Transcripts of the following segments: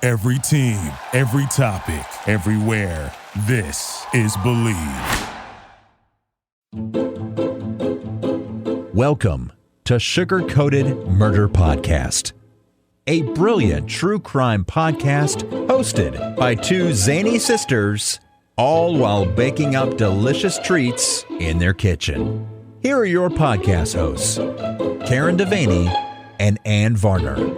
Every team, every topic, everywhere. This is Believe. Welcome to Sugar Coated Murder Podcast, a brilliant true crime podcast hosted by two zany sisters, all while baking up delicious treats in their kitchen. Here are your podcast hosts, Karen Devaney and Ann Varner.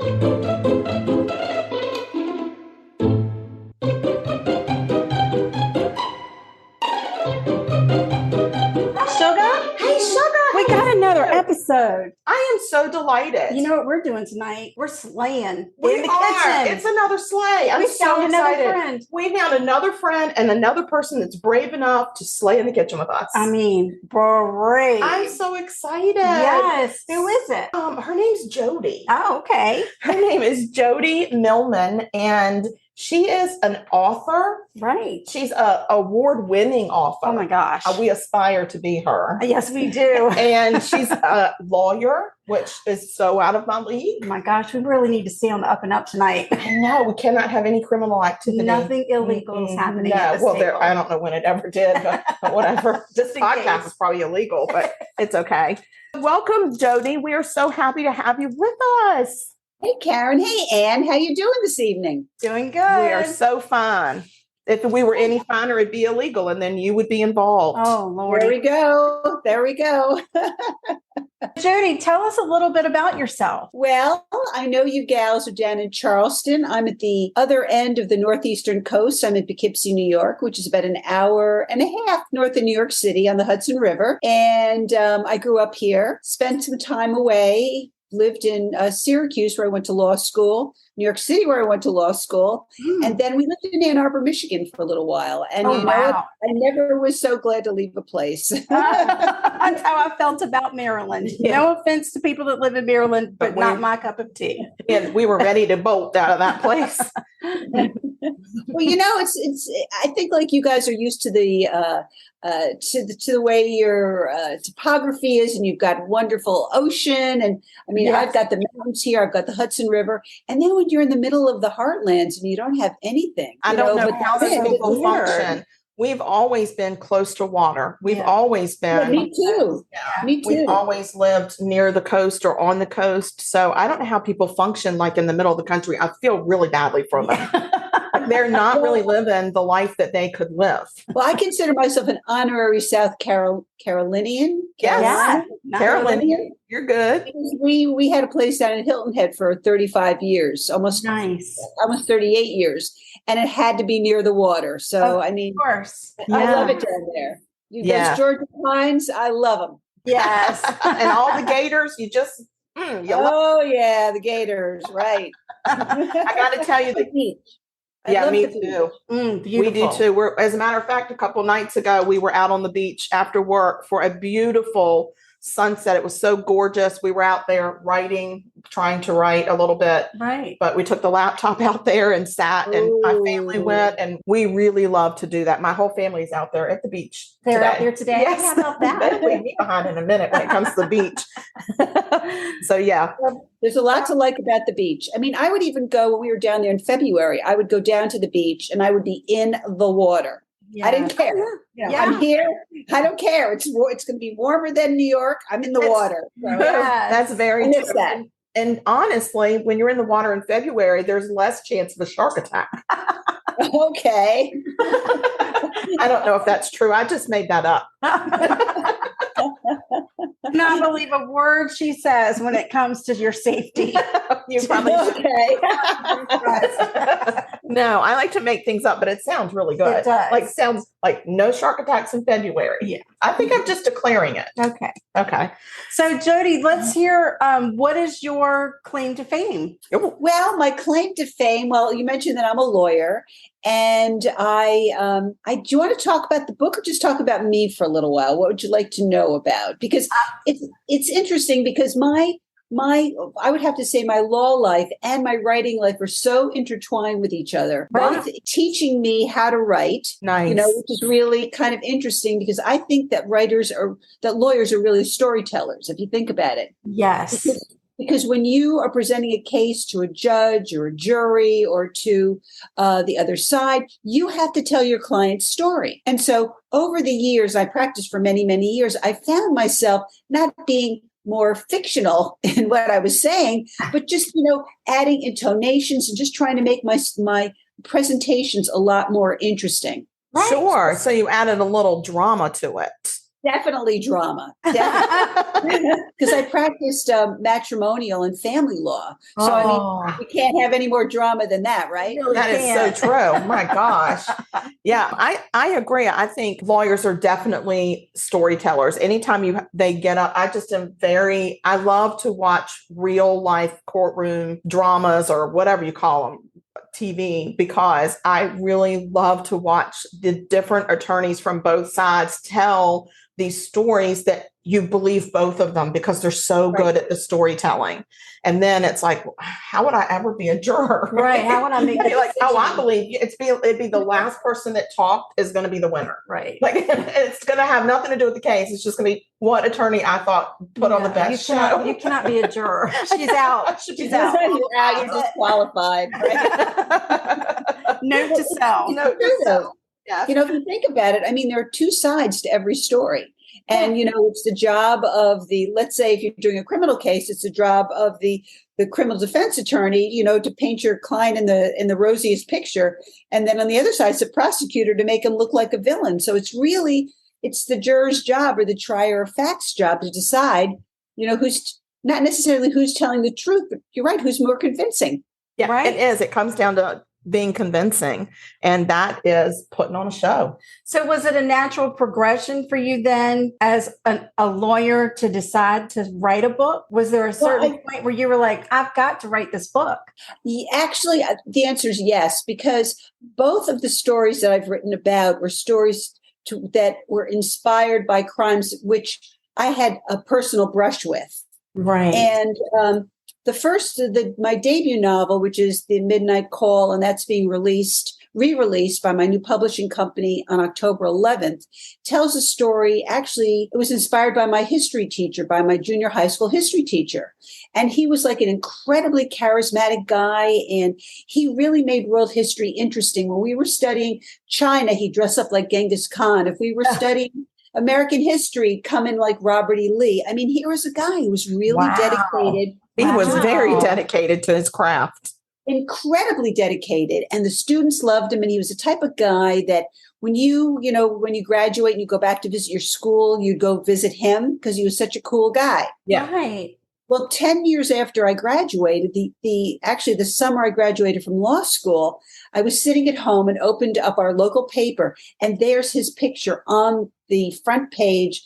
Episode. I am so delighted. You know what we're doing tonight? We're slaying we in the are. kitchen. It's another slay. I'm so excited. We found another friend and another person that's brave enough to slay in the kitchen with us. I mean, brave. I'm so excited. Yes. Who is it? Her name's Jody. Oh, okay. Her name is Jody Millman, and she is an author. Right. She's an award-winning author. Oh, my gosh. We aspire to be her. Yes, we do. And she's a lawyer, which is so out of my league. Oh, my gosh. We really need to stay on the up and up tonight. I know. We cannot have any criminal activity. Nothing illegal is happening. No. Well, I don't know when it ever did, but whatever. This podcast is probably illegal, but it's okay. Welcome, Jody. We are so happy to have you with us. Hey, Karen. Hey, Ann. How you doing this evening? Doing good. We are so fine. If we were any finer, it'd be illegal, and then you would be involved. Oh, Lord. There we go. There we go. Jody, tell us a little bit about yourself. Well, I know you gals are down in Charleston. I'm at the other end of the northeastern coast. I'm in Poughkeepsie, New York, which is about an hour and a half north of New York City on the Hudson River. And I grew up here, spent some time away, lived in Syracuse, where I went to law school, New York City, where I went to law school. And then we lived in Ann Arbor, Michigan for a little while. And you know what? I never was so glad to leave a place. That's how I felt about Maryland. Yeah. No offense to people that live in Maryland, but not my cup of tea. And we were ready to bolt out of that place. Well, you know, it's. I think like you guys are used to the to the way your topography is, and you've got wonderful ocean, and I mean, I've got the mountains here, I've got the Hudson River, and then when you're in the middle of the heartlands and you don't have anything, I don't know how those people function. We've always been close to water. We've always been. Yeah, me too. Yeah. Me too. We've always lived near the coast or on the coast. So I don't know how people function like in the middle of the country. I feel really badly for them. They're not really living the life that they could live. Well, I consider myself an honorary South Carolinian. Yes. Carolinian. You're good. We had a place down in Hilton Head for 35 years, almost 38 years. And it had to be near the water. So, I mean, of course. I love it down there. Those Georgia pines, I love them. Yes. And all the gators, you just, yeah, the gators, right. I got to tell you, the beach. Yeah, me too. We do too. As a matter of fact, a couple nights ago, we were out on the beach after work for a beautiful sunset. It was so gorgeous. We were out there trying to write a little bit. Right. But we took the laptop out there and sat, and my family went, and we really love to do that. My whole family is out there at the beach. They're out there today. Yes. How about that? They'll leave me behind in a minute when it comes to the beach. So, yeah. There's a lot to like about the beach. I mean, I would even go when we were down there in February. I would go down to the beach and I would be in the water. Yeah. I didn't care. I'm here. I don't care. It's going to be warmer than New York. I'm in the water. So, that's very true. And honestly, when you're in the water in February, there's less chance of a shark attack. Okay. I don't know if that's true. I just made that up. Not believe a word she says when it comes to your safety. You probably okay. No, I like to make things up, but it sounds really good. It does. Sounds like no shark attacks in February. Yeah. I think I'm just declaring it. Okay. So, Jody, let's hear what is your claim to fame? Well, my claim to fame, you mentioned that I'm a lawyer, and I do you want to talk about the book or just talk about me for a little while? What would you like to know about? Because it's interesting because I would have to say my law life and my writing life are so intertwined with each other, both teaching me how to write, which is really kind of interesting because I think that lawyers are really storytellers, if you think about it. Yes. Because when you are presenting a case to a judge or a jury or to the other side, you have to tell your client's story. And so over the years, I practiced for many, many years, I found myself not being more fictional in what I was saying, but just, adding intonations and just trying to make my presentations a lot more interesting. Right. Sure. So you added a little drama to it. Definitely drama. Because I practiced matrimonial and family law. So, we can't have any more drama than that, right? That is so true. My gosh. Yeah, I agree. I think lawyers are definitely storytellers. Anytime they get up, I love to watch real life courtroom dramas or whatever you call them. TV, because I really love to watch the different attorneys from both sides tell these stories that you believe both of them because they're so good at the storytelling. And then it's like, how would I ever be a juror? Right. How would I make it? Like, I believe it'd be the last person that talked is going to be the winner. Right. Like it's going to have nothing to do with the case. It's just going to be what attorney I thought put on the best show. You cannot be a juror. She's out. She's out. You're disqualified. Right? Note to self. Yes. If you think about it, there are two sides to every story. And, it's the job of let's say if you're doing a criminal case, it's the job of the criminal defense attorney, to paint your client in the rosiest picture. And then on the other side, it's the prosecutor to make him look like a villain. So it's the juror's job or the trier of facts job to decide, who's not necessarily who's telling the truth, but you're right, who's more convincing. Yeah, right? It is. It comes down to being convincing, and that is putting on a show. So was it a natural progression for you then as a lawyer to decide to write a book? Was there a certain point where you were like, I've got to write this book? Actually, the answer is yes, because both of the stories that I've written about were stories that were inspired by crimes which I had a personal brush with. Right. And the first, my debut novel, which is The Midnight Call, and that's being re-released by my new publishing company on October 11th, tells a story. Actually, it was inspired by my history teacher, by my junior high school history teacher. And he was like an incredibly charismatic guy, and he really made world history interesting. When we were studying China, he'd dress up like Genghis Khan. If we were studying American history, come in like Robert E. Lee. Here was a guy who was really dedicated. He was very dedicated to his craft. Incredibly dedicated. And the students loved him. And he was the type of guy that when you graduate and you go back to visit your school, you'd go visit him because he was such a cool guy. Yeah. Right. Well, 10 years after I graduated, the summer I graduated from law school, I was sitting at home and opened up our local paper, and there's his picture on the front page,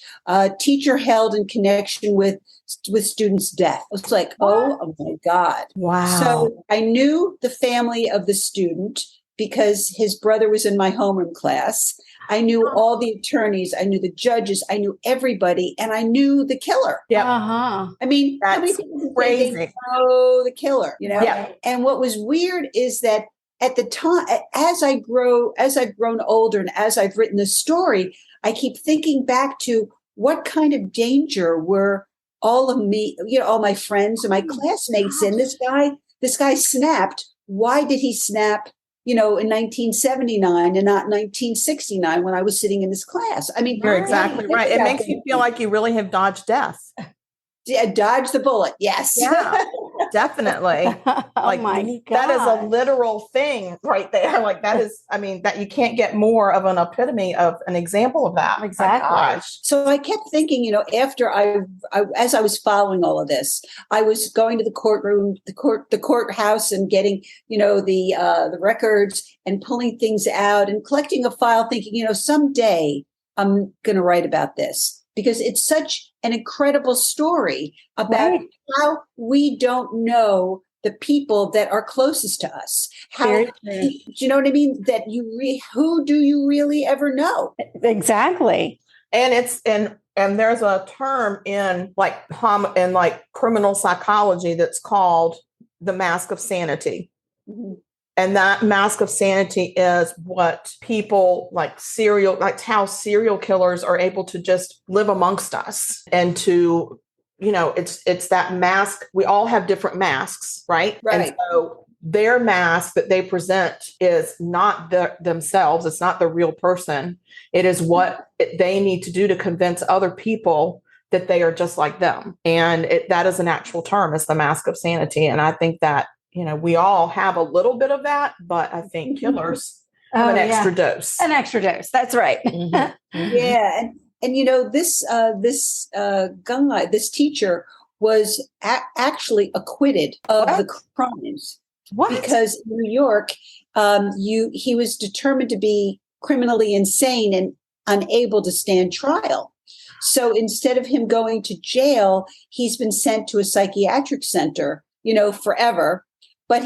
teacher held in connection with student's death. I was like, oh my God. Wow. So I knew the family of the student because his brother was in my homeroom class. I knew all the attorneys. I knew the judges. I knew everybody. And I knew the killer. Yeah. Uh-huh. That's crazy. Oh, the killer, Yeah. And what was weird is that at the time, as I've grown older and as I've written this story, I keep thinking back to what kind of danger were all of me, all my friends and my classmates in. This guy snapped. Why did he snap? In 1979 and not 1969 when I was sitting in this class. You're exactly right. It makes you feel like you really have dodged death. Yeah, dodge the bullet. Yes. Yeah, definitely. Oh my God. That is a literal thing right there. Like that is, that you can't get more of an epitome of an example of that. Exactly. So I kept thinking, after as I was following all of this, I was going to the courtroom, the courthouse and getting, the records and pulling things out and collecting a file thinking, someday I'm going to write about this. Because it's such an incredible story about how we don't know the people that are closest to us. Do you know what I mean? That who do you really ever know? Exactly. And there's a term in criminal psychology that's called the mask of sanity. Mm-hmm. And that mask of sanity is what people how serial killers are able to just live amongst us and to it's that mask. We all have different masks, right? And so their mask that they present is not themselves. It's not the real person. It is what they need to do to convince other people that they are just like them. And that is an actual term. It's the mask of sanity. And I think that, we all have a little bit of that, but I think killers have an extra dose. An extra dose. That's right. Mm-hmm. Mm-hmm. Yeah. And this gunlight, this teacher was actually acquitted of the crimes. What? Because in New York, he was determined to be criminally insane and unable to stand trial. So instead of him going to jail, he's been sent to a psychiatric center, forever. But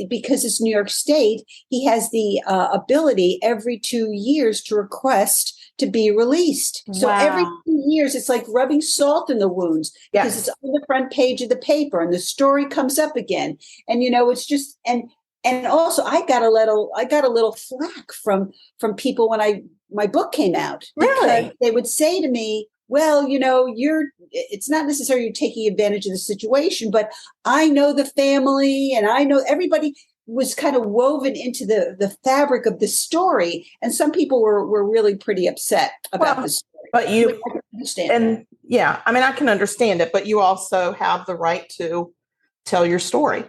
because it's New York State, he has the ability every 2 years to request to be released. So every 2 years, it's like rubbing salt in the wounds because it's on the front page of the paper and the story comes up again. And, it's just, and also I got a little flack from people when my book came out. Really? They would say to me, well, it's not necessarily you're taking advantage of the situation, but I know the family and I know everybody was kind of woven into the fabric of the story. And some people were really pretty upset about the story. But I can understand that. I can understand it, but you also have the right to tell your story.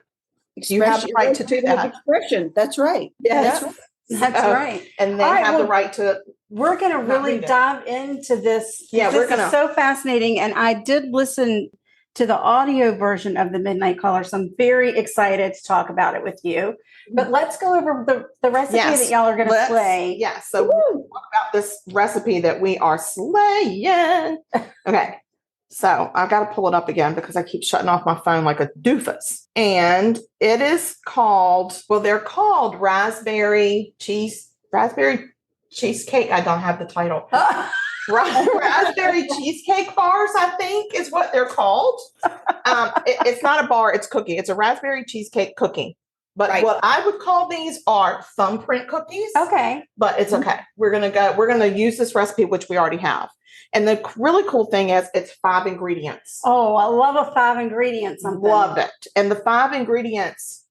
You have the right to do that. Expression. That's right. Yes. That's right. And they have the right to. We're going to really dive into this. Yeah, this is so fascinating. And I did listen to the audio version of The Midnight Caller, so I'm very excited to talk about it with you. But let's go over the recipe that y'all are going to slay. Yeah, so we'll talk about this recipe that we are slaying. Okay, so I've got to pull it up again because I keep shutting off my phone like a doofus. And it is they're called raspberry cheesecake. I don't have the title. Raspberry cheesecake bars, I think, is what they're called. It's not a bar; it's cookie. It's a raspberry cheesecake cookie. But what I would call these are thumbprint cookies. Okay, but it's okay. We're gonna use this recipe, which we already have. And the really cool thing is, it's 5 ingredients. Oh, I love a 5 ingredients. Love it. And the 5 ingredients,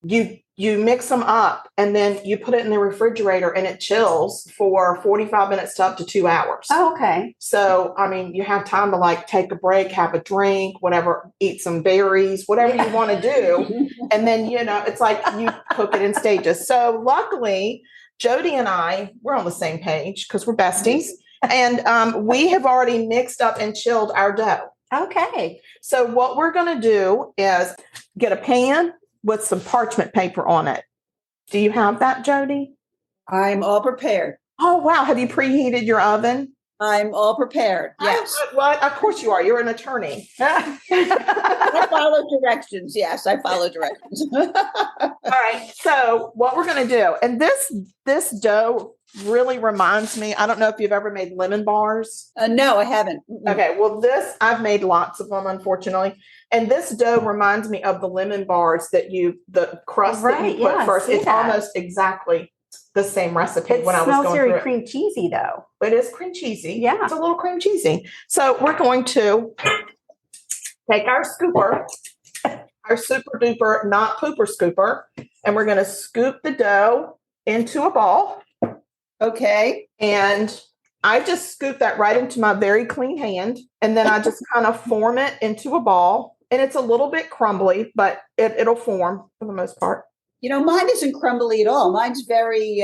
you mix them up and then you put it in the refrigerator and it chills for 45 minutes to up to 2 hours. Oh, okay. So, you have time to take a break, have a drink, whatever, eat some berries, whatever you want to do. And then, it's like you cook it in stages. So luckily, Jody and we're on the same page because we're besties. And we have already mixed up and chilled our dough. Okay. So what we're going to do is get a pan with some parchment paper on it. Do you have that, Jody? I'm all prepared. Oh, wow. Have you preheated your oven? I'm all prepared. Yes. Well, of course you are. You're an attorney. I follow directions. Yes, I follow directions. All right. So what we're going to do, and this dough really reminds me, I don't know if you've ever made lemon bars. No, I haven't. Okay. Well, I've made lots of them, unfortunately. And this dough reminds me of the lemon bars the crust that you put first. It's almost exactly the same recipe when I was going through it. It smells very cream cheesy, though. It is cream cheesy. Yeah. It's a little cream cheesy. So we're going to take our scooper, our super duper, not pooper scooper, and we're going to scoop the dough into a ball. Okay. And I just scoop that right into my very clean hand. And then I just kind of form it into a ball. And it's a little bit crumbly, but it'll form for the most part. Mine isn't crumbly at all. Mine's very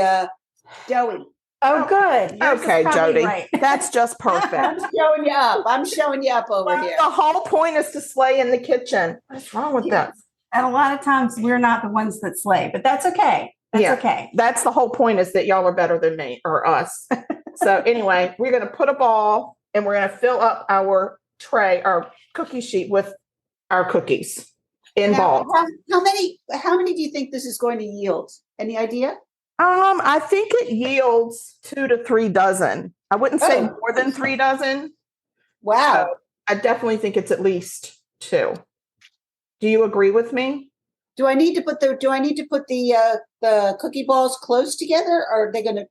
doughy. Oh, good. Okay, Jody. Right. That's just perfect. I'm showing you up over here. The whole point is to slay in the kitchen. What's wrong with that? And a lot of times we're not the ones that slay, but that's okay. Okay. That's the whole point, is that y'all are better than me or us. So anyway, we're going to put a ball and we're going to fill up our tray, our cookie sheet, with our cookies in balls. How many do you think this is going to yield? Any idea? I think it yields 2 to 3 dozen. I wouldn't say more than 3 dozen. Wow. So I definitely think it's at least 2. Do you agree with me? Do I need to put the cookie balls close together, or are they going to?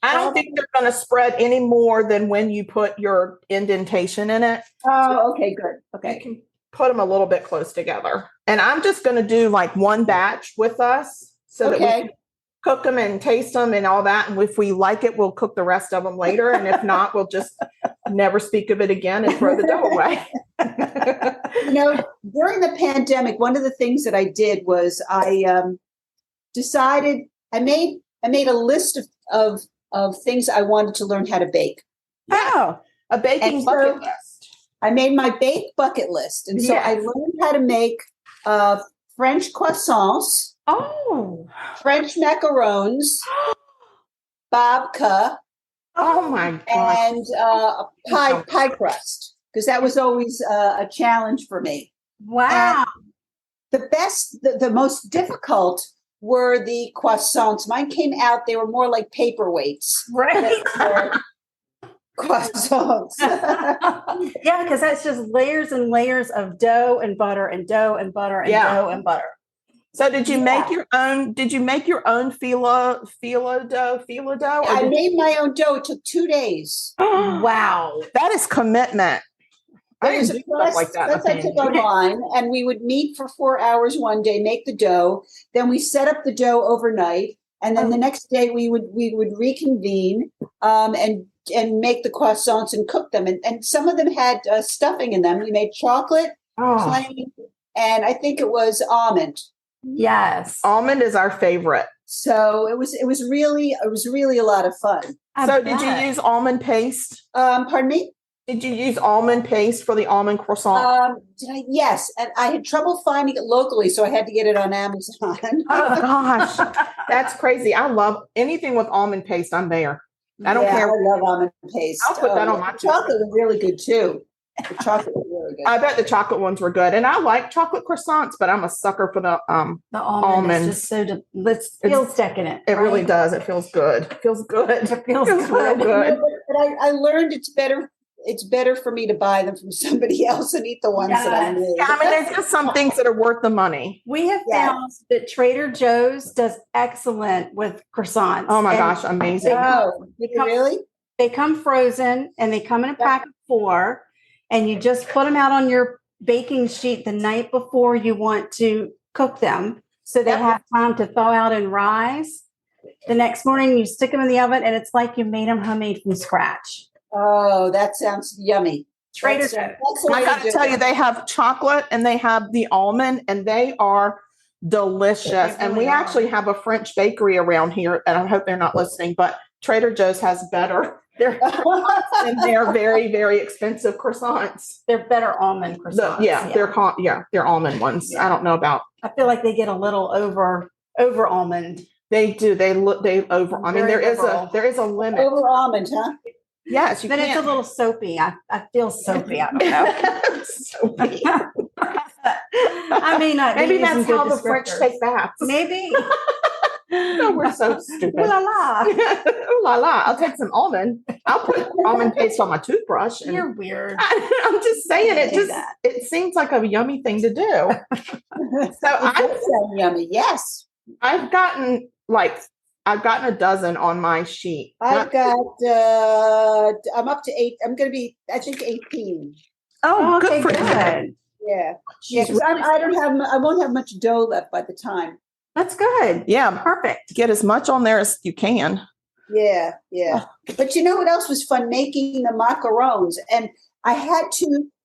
I don't think they're going to spread any more than when you put your indentation in it. Oh, okay, good. Okay. You can put them a little bit close together. And I'm just going to do like one batch with us so that we can cook them and taste them and all that. And if we like it, we'll cook the rest of them later. And if not, we'll just never speak of it again and throw the dough away. During the pandemic, one of the things that I did was I decided I made a list of things I wanted to learn how to bake. Oh, a baking bucket list. I made my bake bucket list. And so I learned how to make French croissants. Oh. French macarons. Babka. Oh my God. And pie crust. Because that was always a challenge for me. Wow. And the most difficult were the croissants. Mine came out, they were more like paperweights. Right. Croissants. Yeah, because that's just layers and layers of dough and butter and dough and butter and dough and butter. So did you make your own? Did you make your own phyllo dough? I made my own dough. It took 2 days. Wow, that is commitment. There was a class I took online, and we would meet for 4 hours one day, make the dough. Then we set up the dough overnight, and then the next day we would reconvene and make the croissants and cook them. And some of them had stuffing in them. We made chocolate, plain, and I think it was almond. Yes, almond is our favorite. So it was really a lot of fun. So did you use almond paste? Pardon me? Did you use almond paste for the almond croissant? Yes, and I had trouble finding it locally, so I had to get it on Amazon. Oh gosh, that's crazy! I love anything with almond paste. I'm there. I don't care. I love almond paste. I'll put that on my chocolate. Was really good too. The chocolate was really good. I bet the chocolate ones were good, and I like chocolate croissants, but I'm a sucker for the almond. Is just so feels decadent. It really does. It feels good. It feels good. It feels good. But I learned it's better for me to buy them from somebody else and eat the ones that I made. Yeah, I mean, there's just some things that are worth the money. We have found that Trader Joe's does excellent with croissants. Oh my gosh, amazing. Really? They come frozen and they come in a pack of 4, and you just put them out on your baking sheet the night before you want to cook them, so they have time to thaw out and rise. The next morning you stick them in the oven, and it's like you made them homemade from scratch. Oh, that sounds yummy. Trader Joe's. I got to tell you, they have chocolate and they have the almond, and they are delicious. And we actually have a French bakery around here, and I hope they're not listening, but Trader Joe's has better. They're very, very expensive croissants. They're better almond croissants. They're almond ones. Yeah. I don't know about. I feel like they get a little over almond. They do. They over. I mean, there is a limit. Over almond, huh? Yes, you then can't. It's a little soapy. I feel soapy. I don't know. Soapy. I mean, maybe that's how the French take baths. Maybe. No, we're so stupid. Ooh la la. Ooh la la. I'll take some almond. I'll put almond paste on my toothbrush. You're weird. I'm just saying it seems like a yummy thing to do. So I sound yummy. Yes. I've gotten a dozen on my sheet. I'm up to 8. I'm going to be, I think, 18. Oh, good for you. Yeah. Because I won't have much dough left by the time. That's good. Yeah. Perfect. Get as much on there as you can. Yeah. But you know what else was fun? Making the macarons. And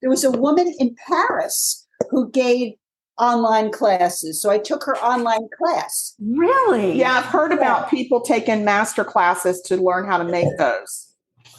there was a woman in Paris who gave online classes. So I took her online class. Really? Yeah, I've heard about people taking master classes to learn how to make those.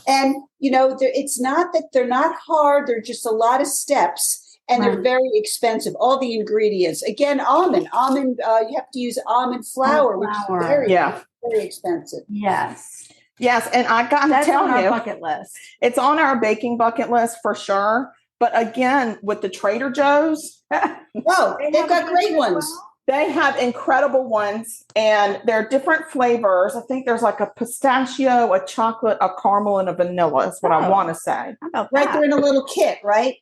And, it's not that they're not hard. They're just a lot of steps. And they're very expensive. All the ingredients. Again, almond. You have to use almond flour, which is very, very expensive. Yes. Yes, and I got to tell you, bucket list. It's on our baking bucket list for sure. But again, with the Trader Joe's, they've got great ones. They have incredible ones, and they're different flavors. I think there's like a pistachio, a chocolate, a caramel, and a vanilla is what I want to say. How about Right, that? they're in a little kit, right?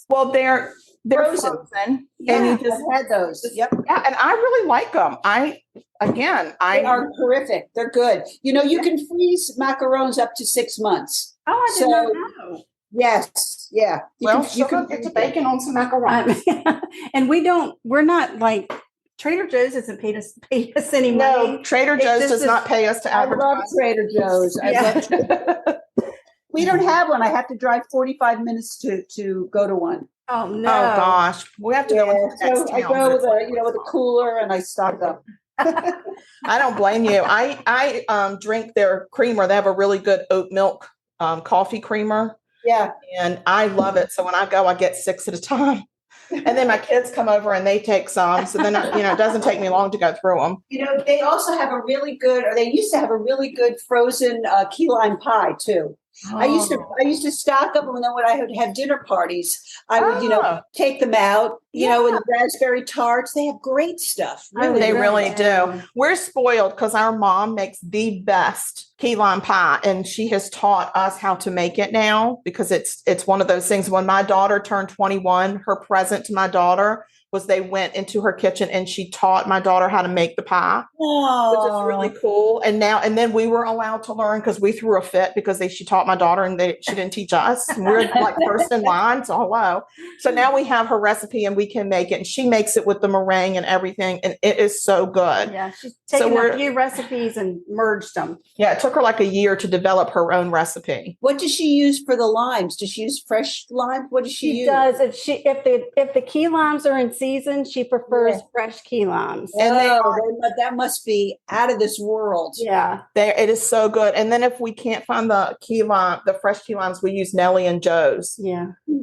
Well, they're frozen. Yeah, And you just I've had those. Yep. Yeah, and I really like them. They are terrific. They're good. You know, you can freeze macarons up to 6 months. Oh, I did not know. Yes. Yeah. You can get to bacon on some macarons. And we're not like Trader Joe's isn't paid us any money. No, Trader Joe's does not pay us to I love advertise. Trader Joe's. Yeah. We don't have one. I have to drive 45 minutes to go to one. Oh no! Oh gosh, we have to go into the next I town, go but it's with a cooler and I stock up. I don't blame you. I drink their creamer. They have a really good oat milk coffee creamer. Yeah. And I love it. So when I go, I get 6 at a time. And then my kids come over and they take some. So then, it doesn't take me long to go through them. You know, they also have they used to have a really good frozen key lime pie too. Oh. I used to stock up, and then when I would have dinner parties, I would, take them out, and the raspberry tarts. They have great stuff. Really, they really do. We're spoiled because our mom makes the best key lime pie, and she has taught us how to make it now because it's one of those things. When my daughter turned 21, her present to my daughter was they went into her kitchen and she taught my daughter how to make the pie, which is really cool. And then we were allowed to learn because we threw a fit because she taught my daughter and she didn't teach us. And we're like first in line. So hello. So now we have her recipe and we can make it. And she makes it with the meringue and everything. And it is so good. Yeah. She's taken a few recipes and merged them. Yeah. It took her like a year to develop her own recipe. What does she use for the limes? Does she use fresh lime? What does she use? Does. If the key limes are in season, she prefers fresh key limes. And that must be out of this world. Yeah. It is so good. And then if we can't find the fresh key limes, we use Nellie and Joe's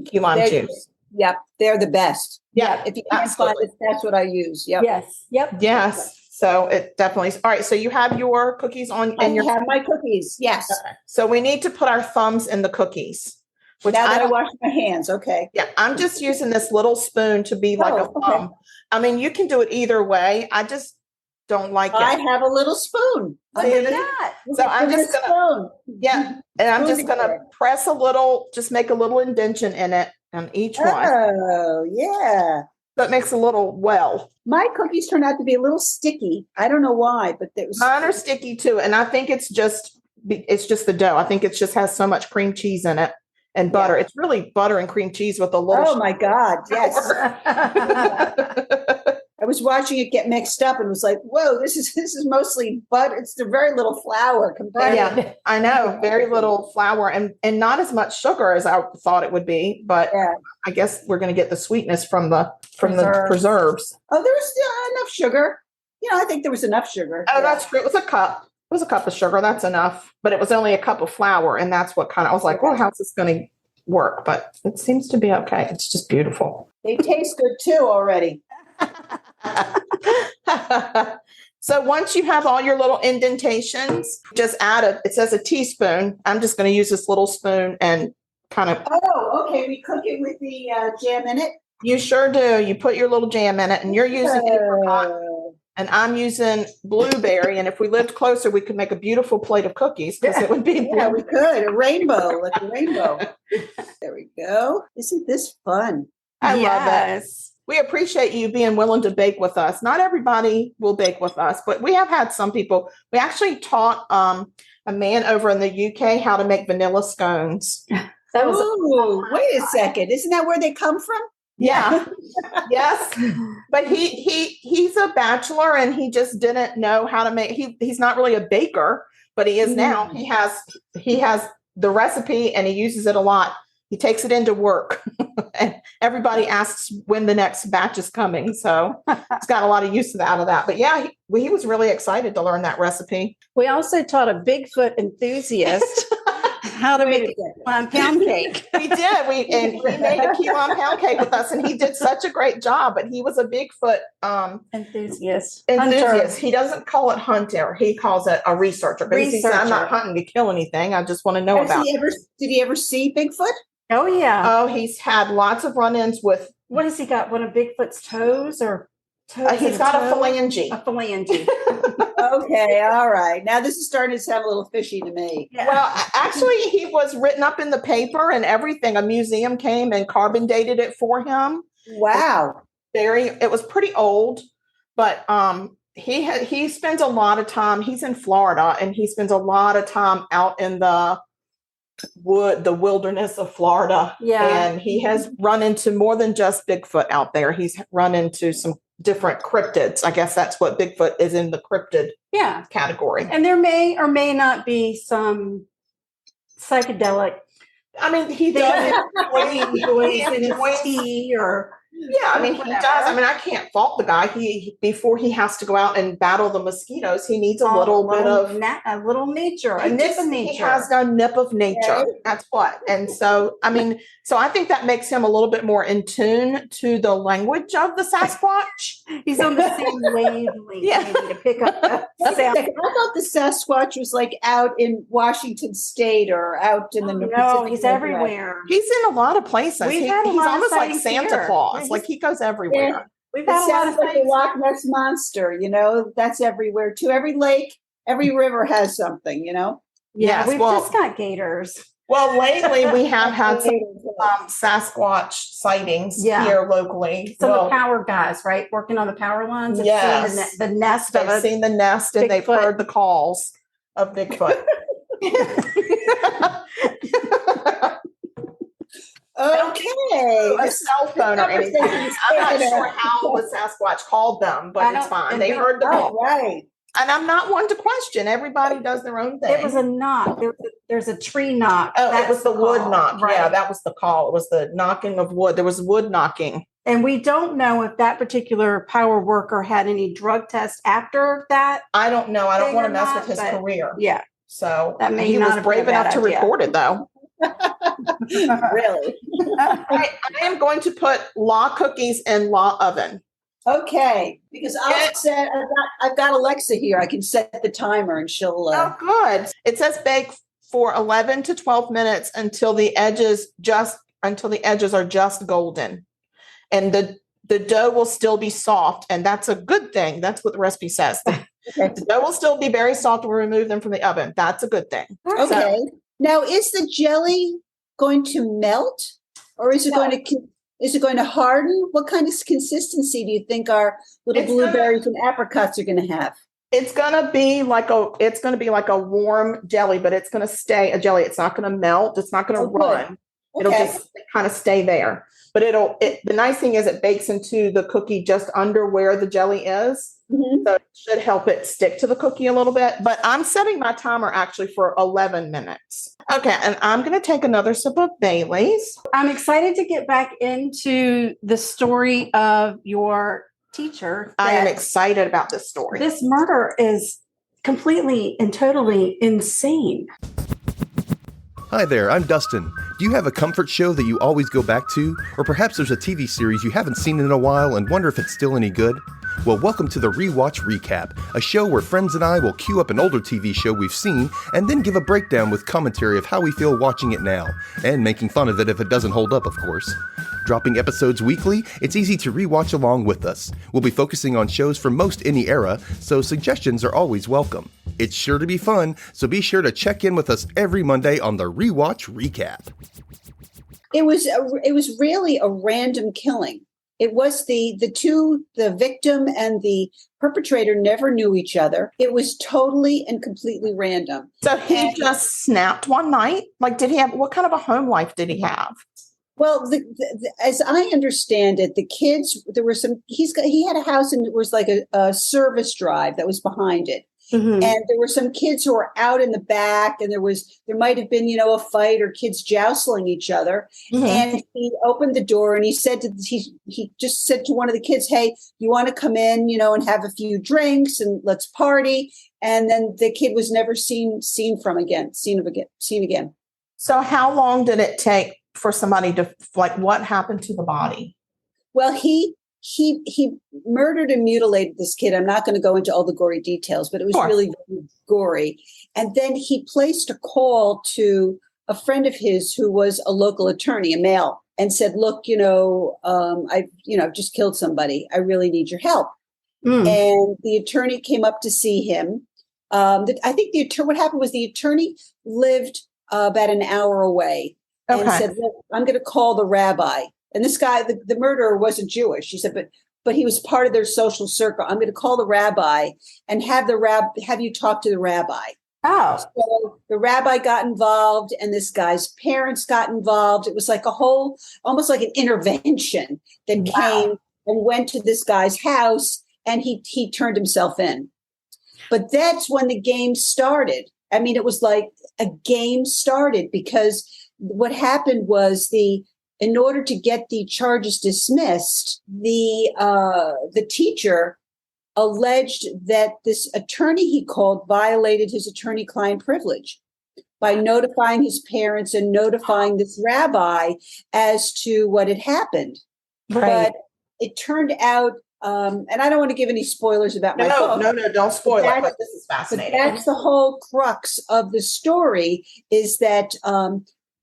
key lime juice. Yep. They're the best. Yeah. If you can't find it, that's what I use. Yep. Yes. Yep. Yes. So it definitely is. All right. So you have your cookies on. I have my cookies. Yes. Okay. So we need to put our thumbs in the cookies. Now that I wash my hands. Okay. Yeah. I'm just using this little spoon to be like a thumb. Okay. I mean, you can do it either way. I just don't like it. I have a little spoon. Look at that. So I'm just going to, and I'm just going to press a little, just make a little indentation in it on each one. Oh, yeah. That makes a little well. My cookies turn out to be a little sticky. I don't know why, but mine are sticky too. And I think it's just the dough. I think it just has so much cream cheese in it. And butter. It's really butter and cream cheese with a little. Oh my God. Yes. I was watching it get mixed up and was like, whoa, this is mostly butter. It's very little flour compared to. I know. Very little flour and not as much sugar as I thought it would be. But I guess we're going to get the sweetness from the preserves. Oh, there was still enough sugar. I think there was enough sugar. Oh, that's true. It was a cup. It was a cup of sugar. That's enough. But it was only a cup of flour. And that's what I was like, well, how's this going to work? But it seems to be okay. It's just beautiful. They taste good too already. So once you have all your little indentations, just add it says a teaspoon. I'm just going to use this little spoon and kind of. Oh, okay. We cook it with the jam in it. You sure do. You put your little jam in it and you're using apricot. And I'm using blueberry. And if we lived closer, we could make a beautiful plate of cookies because it would be. Yeah, we could. A rainbow, like a rainbow. There we go. Isn't this fun? I love it. We appreciate you being willing to bake with us. Not everybody will bake with us, but we have had some people. We actually taught a man over in the UK how to make vanilla scones. Wait a second. Isn't that where they come from? Yeah. Yes. But he's a bachelor and he just didn't know how to make he's not really a baker, but he is now. He has the recipe and he uses it a lot. He takes it into work and everybody asks when the next batch is coming. So he's got a lot of use out of that. But yeah, he was really excited to learn that recipe. We also taught a Bigfoot enthusiast how to make a key lime pound cake. We did. And he made a key lime pound cake with us and he did such a great job. But he was a Bigfoot enthusiast. He doesn't call it hunter. He calls it a researcher. But he said, I'm not hunting to kill anything. I just want to know about it. Did he ever see Bigfoot? Oh, yeah. Oh, he's had lots of run-ins with. What has he got? One of Bigfoot's toes or? He's got a phalange. A phalange. Okay, all right. Now this is starting to sound a little fishy to me. Yeah. Well, actually, he was written up in the paper and everything. A museum came and carbon dated it for him. Wow. It was pretty old, but he spends a lot of time. He's in Florida, and he spends a lot of time out in the wilderness of Florida. Yeah. And he has run into more than just Bigfoot out there. He's run into some different cryptids. I guess that's what Bigfoot is, in the cryptid category. And there may or may not be some psychedelic. I mean, he does enjoys in his tea or. Yeah, I mean, he does. I mean, I can't fault the guy. Before he has to go out and battle the mosquitoes, he needs a little bit of a little nature, a nip of nature. He has a nip of nature. Yeah. That's what. And so, I mean, so I think that makes him a little bit more in tune to the language of the Sasquatch. He's on the same wavelength to pick up the sound. I thought the Sasquatch was like out in Washington State or out in the No, he's everywhere. He's in a lot of places. He's almost like Santa Claus. Like he goes everywhere. Yeah. We've had a lot of like the Loch Ness Monster, that's everywhere too. Every lake, every river has something, Yeah, we've just got gators. Well, lately we have had some Sasquatch sightings here locally. Some of the power guys, right? Working on the power lines. Yes. The nest. They've seen the nest and they've heard the calls of Bigfoot. Okay. A cell phone or anything. I'm not sure how the Sasquatch called them, but it's fine. They heard the call. Right. And I'm not one to question. Everybody does their own thing. It was a knock. There's a tree knock. Oh, it was the wood knock. Right. Yeah, that was the call. It was the knocking of wood. There was wood knocking. And we don't know if that particular power worker had any drug tests after that. I don't know. I don't want to mess with his career. Yeah. So that he was brave enough to report it, though. Really? I am going to put law cookies in law oven. Okay, because I've got Alexa here. I can set the timer and she'll. Oh, good. It says bake for 11 to 12 minutes until the edges are just golden, and the dough will still be soft, and that's a good thing. That's what the recipe says. Okay. The dough will still be very soft when we remove them from the oven. That's a good thing. Okay. So, now, is the jelly going to melt, or is it going to harden? What kind of consistency do you think our little blueberries and apricots are going to have? It's going to be like a warm jelly, but it's going to stay a jelly. It's not going to melt. It's not going to run. Okay. It'll just kind of stay there. But the nice thing is it bakes into the cookie just under where the jelly is. Mm-hmm. So it should help it stick to the cookie a little bit. But I'm setting my timer actually for 11 minutes. Okay. And I'm going to take another sip of Bailey's. I'm excited to get back into the story of your teacher. I am excited about this story. This murder is completely and totally insane. Hi there, I'm Dustin. Do you have a comfort show that you always go back to? Or perhaps there's a TV series you haven't seen in a while and wonder if it's still any good? Well, welcome to the Rewatch Recap, a show where friends and I will queue up an older TV show we've seen and then give a breakdown with commentary of how we feel watching it now, and making fun of it if it doesn't hold up, of course. Dropping episodes weekly, it's easy to rewatch along with us. We'll be focusing on shows from most any era, so suggestions are always welcome. It's sure to be fun, so be sure to check in with us every Monday on the Rewatch Recap. It was really a random killing. It was the victim and the perpetrator never knew each other. It was totally and completely random. So he just snapped one night? Like, what kind of a home life did he have? Well, as I understand it, the kids, he had a house and there was like a service drive that was behind it. Mm-hmm. And there were some kids who were out in the back, and there might have been, a fight or kids joustling each other. Mm-hmm. And he opened the door and he just said to one of the kids, "Hey, you want to come in, and have a few drinks and let's party." And then the kid was never seen again. So how long did it take for somebody to, what happened to the body? Well, he murdered and mutilated this kid. I'm not going to go into all the gory details, but it was really very gory. And then he placed a call to a friend of his who was a local attorney, a male and said, look, I've just killed somebody. I really need your help. And the attorney came up to see him. I think what happened was the attorney lived about an hour away and said, look, I'm going to call the rabbi. And this guy, the murderer, wasn't Jewish. He said, but he was part of their social circle. I'm going to call the rabbi and have you talk to the rabbi. Oh. So the rabbi got involved and this guy's parents got involved. It was like almost like an intervention that came and went to this guy's house, and he turned himself in. But that's when the game started. I mean, it was like a game started, because what happened was in order to get the charges dismissed, the teacher alleged that this attorney he called violated his attorney-client privilege by notifying his parents and notifying this rabbi as to what had happened. Right. But it turned out, and I don't want to give any spoilers about my book. No, don't spoil it, but this is fascinating. But that's the whole crux of the story, is that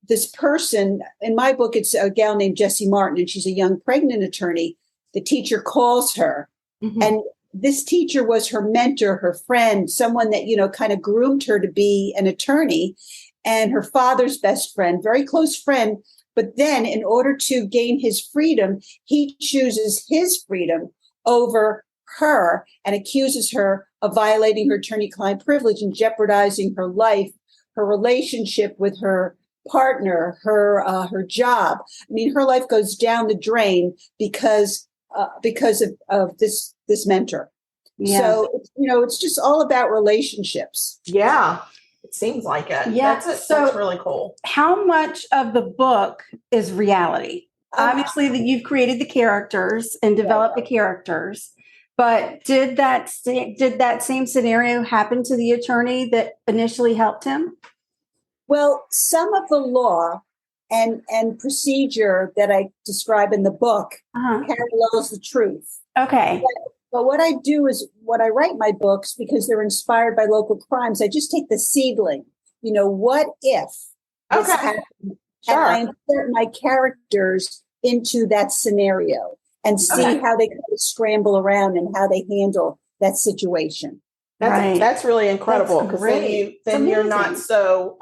this person, in my book, it's a gal named Jessie Martin, and she's a young pregnant attorney. The teacher calls her, and this teacher was her mentor, her friend, someone that, kind of groomed her to be an attorney, and her father's best friend, very close friend. But then in order to gain his freedom, he chooses his freedom over her and accuses her of violating her attorney-client privilege and jeopardizing her life, her relationship with her partner, her job. I mean, her life goes down the drain because of this mentor. Yeah. So, it's just all about relationships. Yeah, it seems like it. Yeah. That's really cool. How much of the book is reality? Obviously, that you've created the characters and developed the characters, but did that same scenario happen to the attorney that initially helped him? Well, some of the law and procedure that I describe in the book parallels the truth. Okay. But what I do is, when I write my books, because they're inspired by local crimes, I just take the seedling. What if this happened? Sure. And I insert my characters into that scenario and see how they kind of scramble around and how they handle that situation. That's really incredible, because then you're not so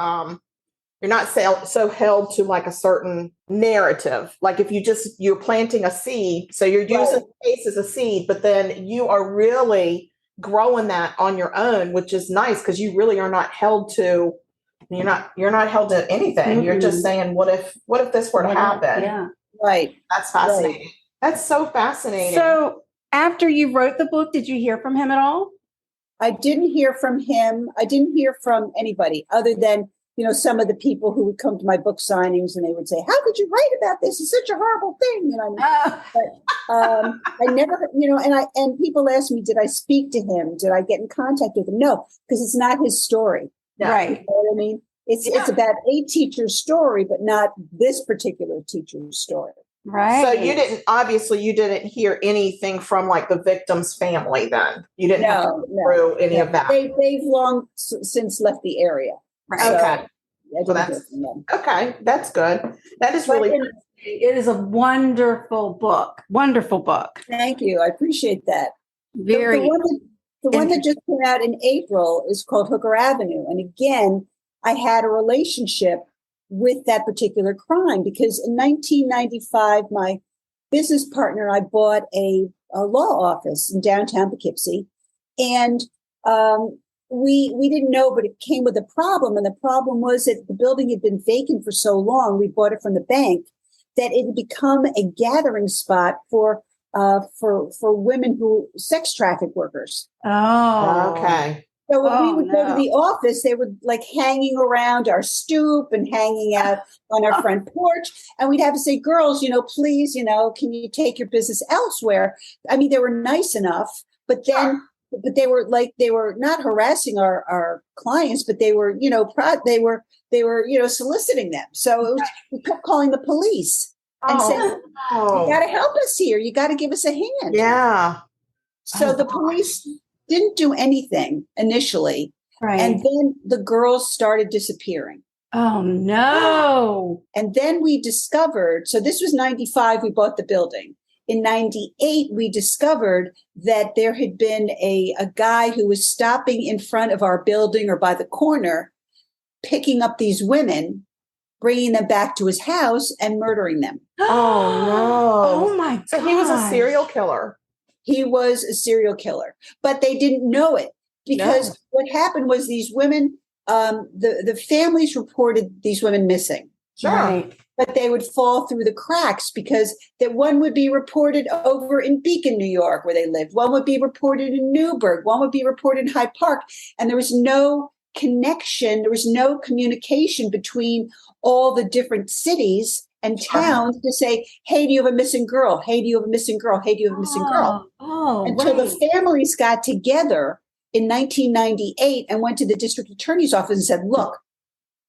held to like a certain narrative. Like if you're planting a seed, so you're using the case as a seed, but then you are really growing that on your own, which is nice, because you really are not held to. You're not held to anything. Mm-hmm. You're just saying, what if this were to happen? Yeah. Right. That's fascinating. Right. That's so fascinating. So after you wrote the book, did you hear from him at all? I didn't hear from him. I didn't hear from anybody other than, some of the people who would come to my book signings, and they would say, how could you write about this? It's such a horrible thing. But I never, and people ask me, did I speak to him? Did I get in contact with him? No, because it's not his story. Yeah. Right. You know what I mean? It's about a teacher's story, but not this particular teacher's story. Right. So you didn't hear anything from like the victim's family then? You didn't have to go through any of that? They've long since left the area. Right. Okay. Okay. That's good. That is really it is a wonderful book. Wonderful book. Thank you. I appreciate that. Very. The one that just came out in April is called Hooker Avenue. And again, I had a relationship with that particular crime, because in 1995, my business partner, I bought a law office in downtown Poughkeepsie. And we didn't know, but it came with a problem. And the problem was that the building had been vacant for so long, we bought it from the bank, that it had become a gathering spot for women sex traffic workers. Oh, okay. So when we would go to the office, they were like hanging around our stoop and hanging out on our front porch. And we'd have to say, girls, please, can you take your business elsewhere? I mean, they were nice enough, but then, but they were not harassing our clients, but they were, they were, soliciting them. So we kept calling the police and saying, you got to help us here. You got to give us a hand. Yeah. So the police didn't do anything initially. Right. And then the girls started disappearing. Oh, no. And then we discovered, so this was 95, we bought the building. In 98, we discovered that there had been a guy who was stopping in front of our building or by the corner, picking up these women, bringing them back to his house and murdering them. Oh, no. Oh, my God. So he was a serial killer. He was a serial killer, but they didn't know it because what happened was these women, the families reported these women missing. Sure. Right. But they would fall through the cracks because that one would be reported over in Beacon, New York, where they lived. One would be reported in Newburgh. One would be reported in Hyde Park. And there was no connection. There was no communication between all the different cities and towns to say, hey, do you have a missing girl? Hey, do you have a missing girl? Hey, do you have a missing girl? Until the families got together in 1998 and went to the district attorney's office and said, look,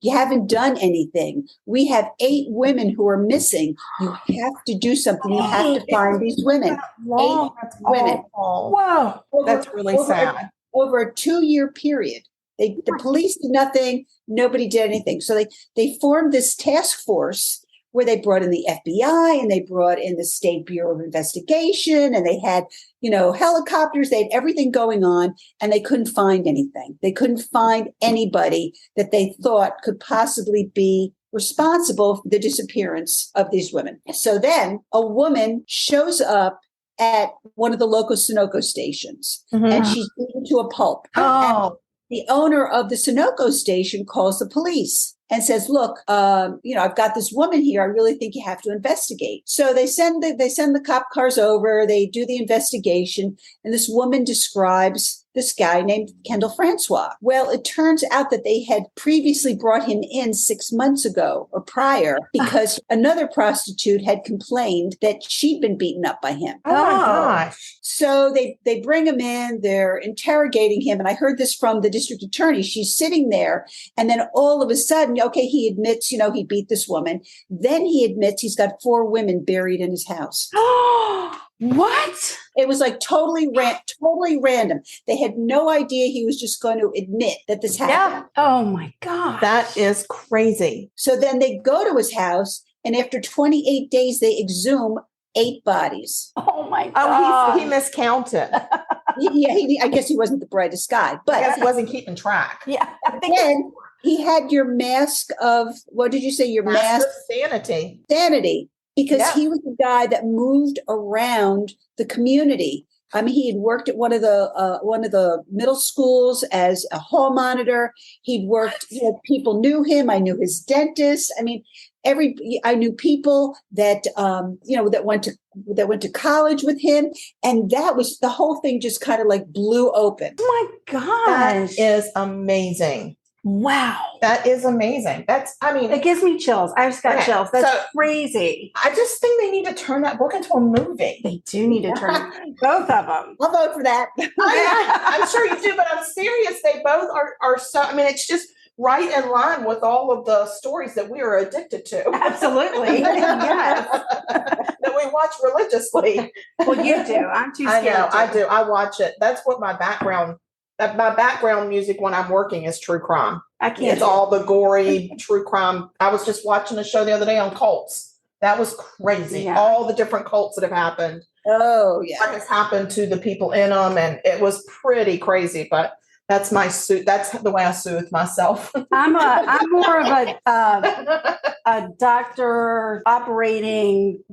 you haven't done anything. We have 8 women who are missing. You have to do something. You have to find these women. 8 women. Whoa. That's really sad. Over a 2-year period. The police did nothing. Nobody did anything. So they formed this task force where they brought in the FBI and they brought in the State Bureau of Investigation and they had, helicopters. They had everything going on and they couldn't find anything. They couldn't find anybody that they thought could possibly be responsible for the disappearance of these women. So then a woman shows up at one of the local Sunoco stations and she's beaten to a pulp. Oh. The owner of the Sunoco station calls the police and says, look, I've got this woman here. I really think you have to investigate. So they send the cop cars over. They do the investigation. And this woman describes this guy named Kendall Francois. Well, it turns out that they had previously brought him in 6 months ago or prior because another prostitute had complained that she'd been beaten up by him. Oh my gosh. So they bring him in, they're interrogating him. And I heard this from the district attorney. She's sitting there. And then all of a sudden, okay, he admits, he beat this woman. Then he admits he's got 4 women buried in his house. What? It was like totally random. They had no idea he was just going to admit that this happened. Yeah. Oh my God. That is crazy. So then they go to his house and after 28 days, they exhume 8 bodies. Oh my God. Oh, he miscounted. I guess he wasn't the brightest guy, but I guess he wasn't keeping track. Yeah. Then he had your mask of, what did you say? Your mask of sanity. Sanity. Because he was the guy that moved around the community. I mean, he had worked at one of the middle schools as a hall monitor. He'd worked. People knew him. I knew his dentist. I mean, I knew people that that went to college with him, and that was the whole thing. Just kind of like blew open. Oh my gosh, that is amazing. Wow. That is amazing. It gives me chills. I just got chills. That's crazy. I just think they need to turn that book into a movie. They do need to turn both of them. I'll vote for that. I'm sure you do, but I'm serious. They both are so, it's just right in line with all of the stories that we are addicted to. Absolutely. Yes. That we watch religiously. Well, you do. I'm too scared. I know, I do. I watch it. That's what my background music when I'm working is true crime. I can't. It's all the gory true crime. I was just watching a show the other day on cults. That was crazy. Yeah. All the different cults that have happened. Oh, yeah. What has happened to the people in them. And it was pretty crazy, but that's my suit. That's the way I soothe myself. I'm more of a doctor operating,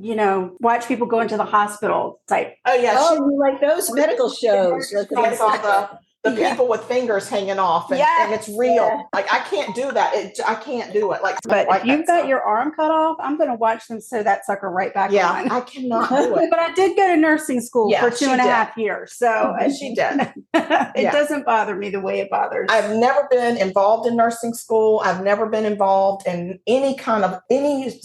watch people go into the hospital type. Oh, yeah. Oh, you like those medical shows. I saw the people with fingers hanging off and it's real. Yeah. Like, I can't do that. I can't do it. But if you've got your arm cut off, I'm going to watch them sew that sucker right back on. I cannot do it. But I did go to nursing school for 2.5 years. So she did. It doesn't bother me the way it bothers. I've never been involved in nursing school. I've never been involved in any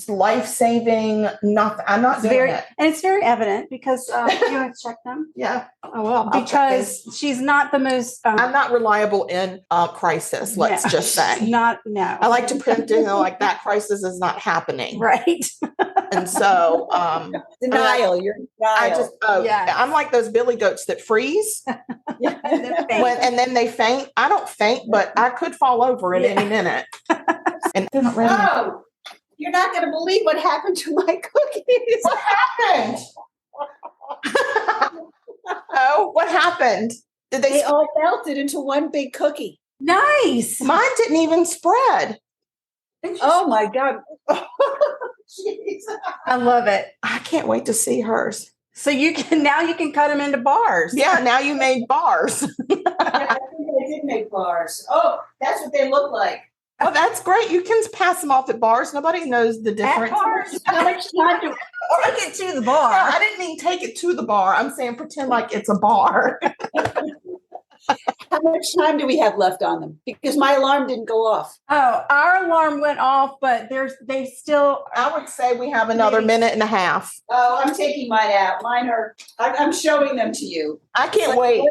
life-saving, nothing. I'm not doing it. And it's very evident because you want to check them? Yeah. Oh, well, because she's not the most... I'm not reliable in crisis, let's just say. No. I like to pretend that crisis is not happening. Right. And so... denial. You're in denial. I'm like those billy goats that freeze. And then they faint. I don't faint, but I could fall over at any minute. And they're not ready. Oh, you're not going to believe what happened to my cookies. What happened? Oh, what happened? Did They all melted into one big cookie. Nice. Mine didn't even spread. Oh my God. I love it. I can't wait to see hers. So you can cut them into bars. Yeah, now you made bars. I think I did make bars. Oh, that's what they look like. Oh, that's great. You can pass them off at bars. Nobody knows the difference. How much time do take it to the bar? No, I didn't mean take it to the bar. I'm saying pretend like it's a bar. How much time do we have left on them? Because my alarm didn't go off. Oh, our alarm went off, but they still. I would say we have another minute and a half. Oh, I'm taking mine out. Mine are, I'm showing them to you. I can't wait.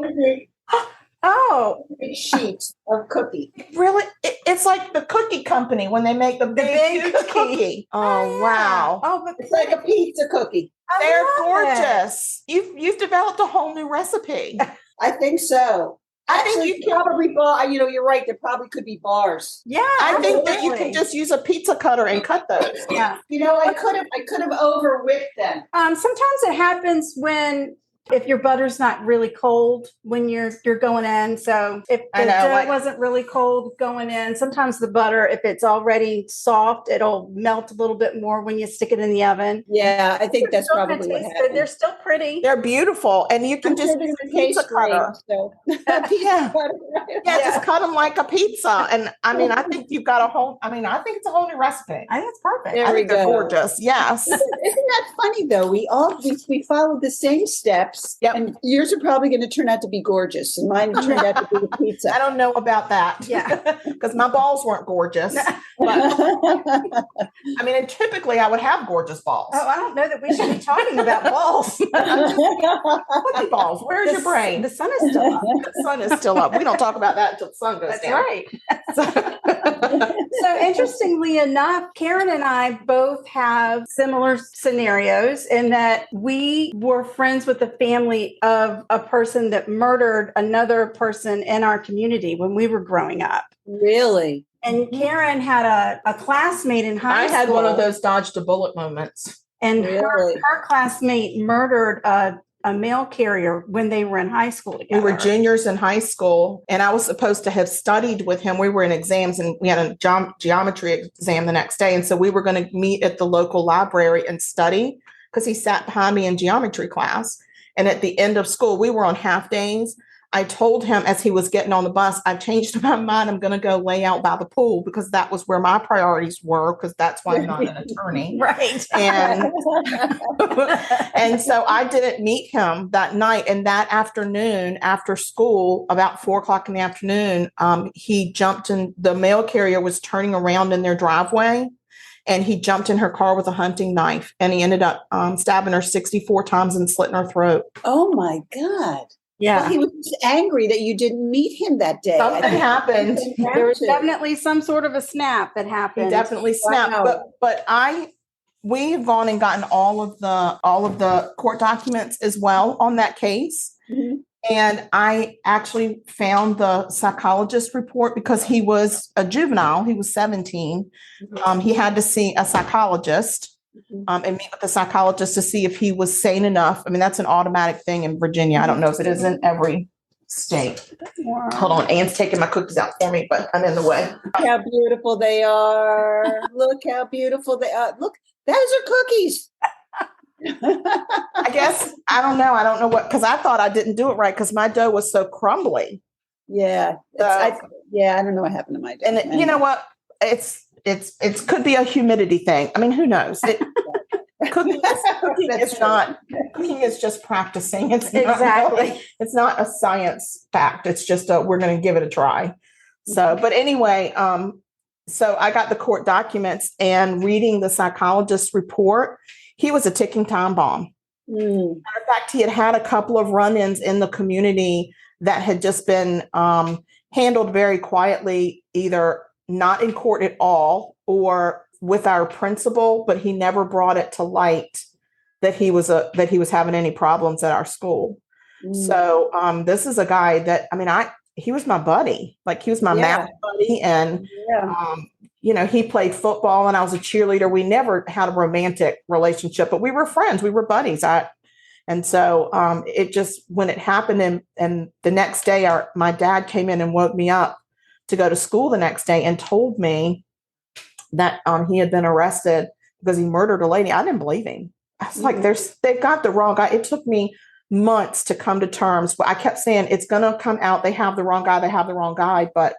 Oh, Big sheets of cookie. Really? It's like the cookie company when they make the big huge cookie. Oh, yeah. wow. Oh, but It's like a pizza cookie. They're love gorgeous. You've developed a whole new recipe. I think so. I think you can. Probably bar. You're right. There probably could be bars. Yeah, I think that you absolutely. can just use a pizza cutter and cut those. Yeah. I could have over whipped them. Sometimes it happens if your butter's not really cold when you're going in. So if the dough wasn't really cold going in, sometimes the butter, if it's already soft, it'll melt a little bit more when you stick it in the oven. Yeah, I think that's Still probably gonna what taste good. happened. They're still pretty. They're beautiful, and you can just use a pizza cutter. So. Yeah. Yeah, just cut them like a pizza. And I mean, I think you've got I think it's a whole new recipe. I think it's perfect. There I we think they're go. gorgeous. Yes. Isn't that funny though? We followed the same steps, Yep. and yours are probably going to turn out to be gorgeous, and mine turned out to be the pizza. I don't know about that. Yeah. Because my balls weren't gorgeous. But I mean, and typically I would have gorgeous balls. Oh, I don't know that we should be talking about balls. Cookie balls. Where's your brain? The sun is still up. The sun is still up. We don't talk about that until the sun goes That's down. right. So interestingly enough, Karen and I both have similar scenarios in that we were friends with the family of a person that murdered another person in our community when we were growing up. Really? And Karen had a classmate in high school. I had one of those dodged a bullet moments. And Really? her classmate murdered a mail carrier when they were in high school together. We were juniors in high school, and I was supposed to have studied with him. We were in exams, and we had a geometry exam the next day. And so we were going to meet at the local library and study because he sat behind me in geometry class. And at the end of school, we were on half days. I told him as he was getting on the bus, I've changed my mind. I'm going to go lay out by the pool because that was where my priorities were, because that's why I'm not an attorney. Right. And and so I didn't meet him that night. And that afternoon, after school, about 4:00 in the afternoon, he jumped in. The mail carrier was turning around in their driveway, and he jumped in her car with a hunting knife, and he ended up stabbing her 64 times and slitting her throat. Oh my God. Yeah. Well, he was just angry that you didn't meet him that day. Something happened. There was definitely some sort of a snap that happened. He definitely snapped. Wow. But we've gone and gotten all of the court documents as well on that case. Mhm. And I actually found the psychologist report because he was a juvenile. He was 17. He had to see a psychologist and meet with the psychologist to see if he was sane enough. I mean, that's an automatic thing in Virginia. I don't know if it is in every state. Hold on. Anne's taking my cookies out for me, but I'm in the way. Look how beautiful they are. Look how beautiful they are. Look, those are cookies. I guess, I don't know what, because I thought I didn't do it right because my dough was so crumbly. Yeah. I don't know what happened to my day. And you know what? It's could be a humidity thing. I mean, who knows? Cooking is just practicing. It's it's not a science fact. It's just we're going to give it a try. So, but anyway, so I got the court documents and reading the psychologist's report. He was a ticking time bomb. Matter of fact, he had a couple of run-ins in the community that had just been handled very quietly, either not in court at all or with our principal, but he never brought it to light that he was having any problems at our school. So this is a guy that, I mean, he was my buddy, like he was my math buddy. And, he played football and I was a cheerleader. We never had a romantic relationship, but we were friends. We were buddies. And so it just, when it happened and the next day, my dad came in and woke me up to go to school the next day and told me that he had been arrested because he murdered a lady. I didn't believe him. I was like, they've got the wrong guy. It took me months to come to terms, but I kept saying it's going to come out. They have the wrong guy. They have the wrong guy, but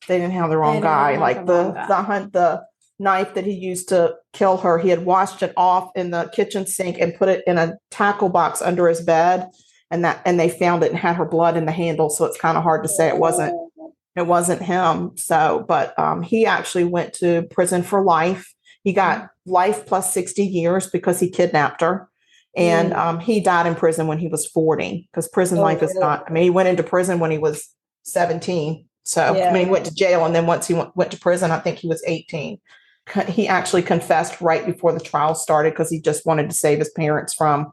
they didn't have the wrong guy. Like the knife that he used to kill her, he had washed it off in the kitchen sink and put it in a tackle box under his bed, and they found it and had her blood in the handle. So it's kind of hard to say it wasn't him. So, but he actually went to prison for life. He got life plus 60 years because he kidnapped her. And he died in prison when he was 40, because prison life is not, he went into prison when he was 17. So, he went to jail. And then once he went to prison, I think he was 18. He actually confessed right before the trial started because he just wanted to save his parents from,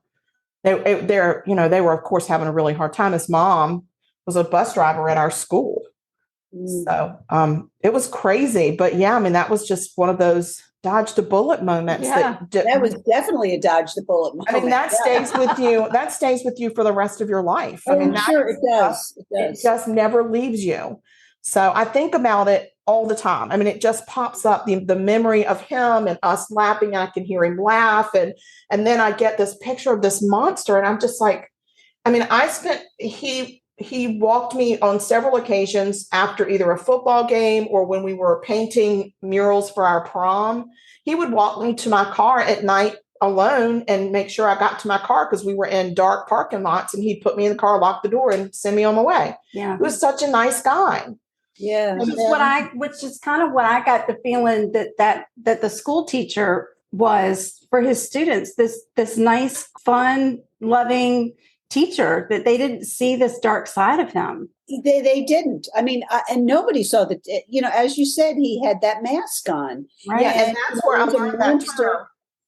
they were, of course, having a really hard time. His mom was a bus driver at our school. So it was crazy. But that was just one of those dodge the bullet moments. Yeah, that was definitely a dodge the bullet moment. That stays with you. That stays with you for the rest of your life. Sure, it does. It just never leaves you. So I think about it all the time. It just pops up, the memory of him and us laughing, and I can hear him laugh. And then I get this picture of this monster, and I'm just like, he walked me on several occasions after either a football game or when we were painting murals for our prom. He would walk me to my car at night alone and make sure I got to my car, because we were in dark parking lots, and he'd put me in the car, lock the door, and send me on my way. Yeah. He was such a nice guy. Yeah. Which is kind of what I got the feeling that the school teacher was for his students, this nice, fun, loving teacher, that they didn't see this dark side of him. They didn't. And nobody saw that. As you said, he had that mask on. Right. Yeah, and that's where I learned that term.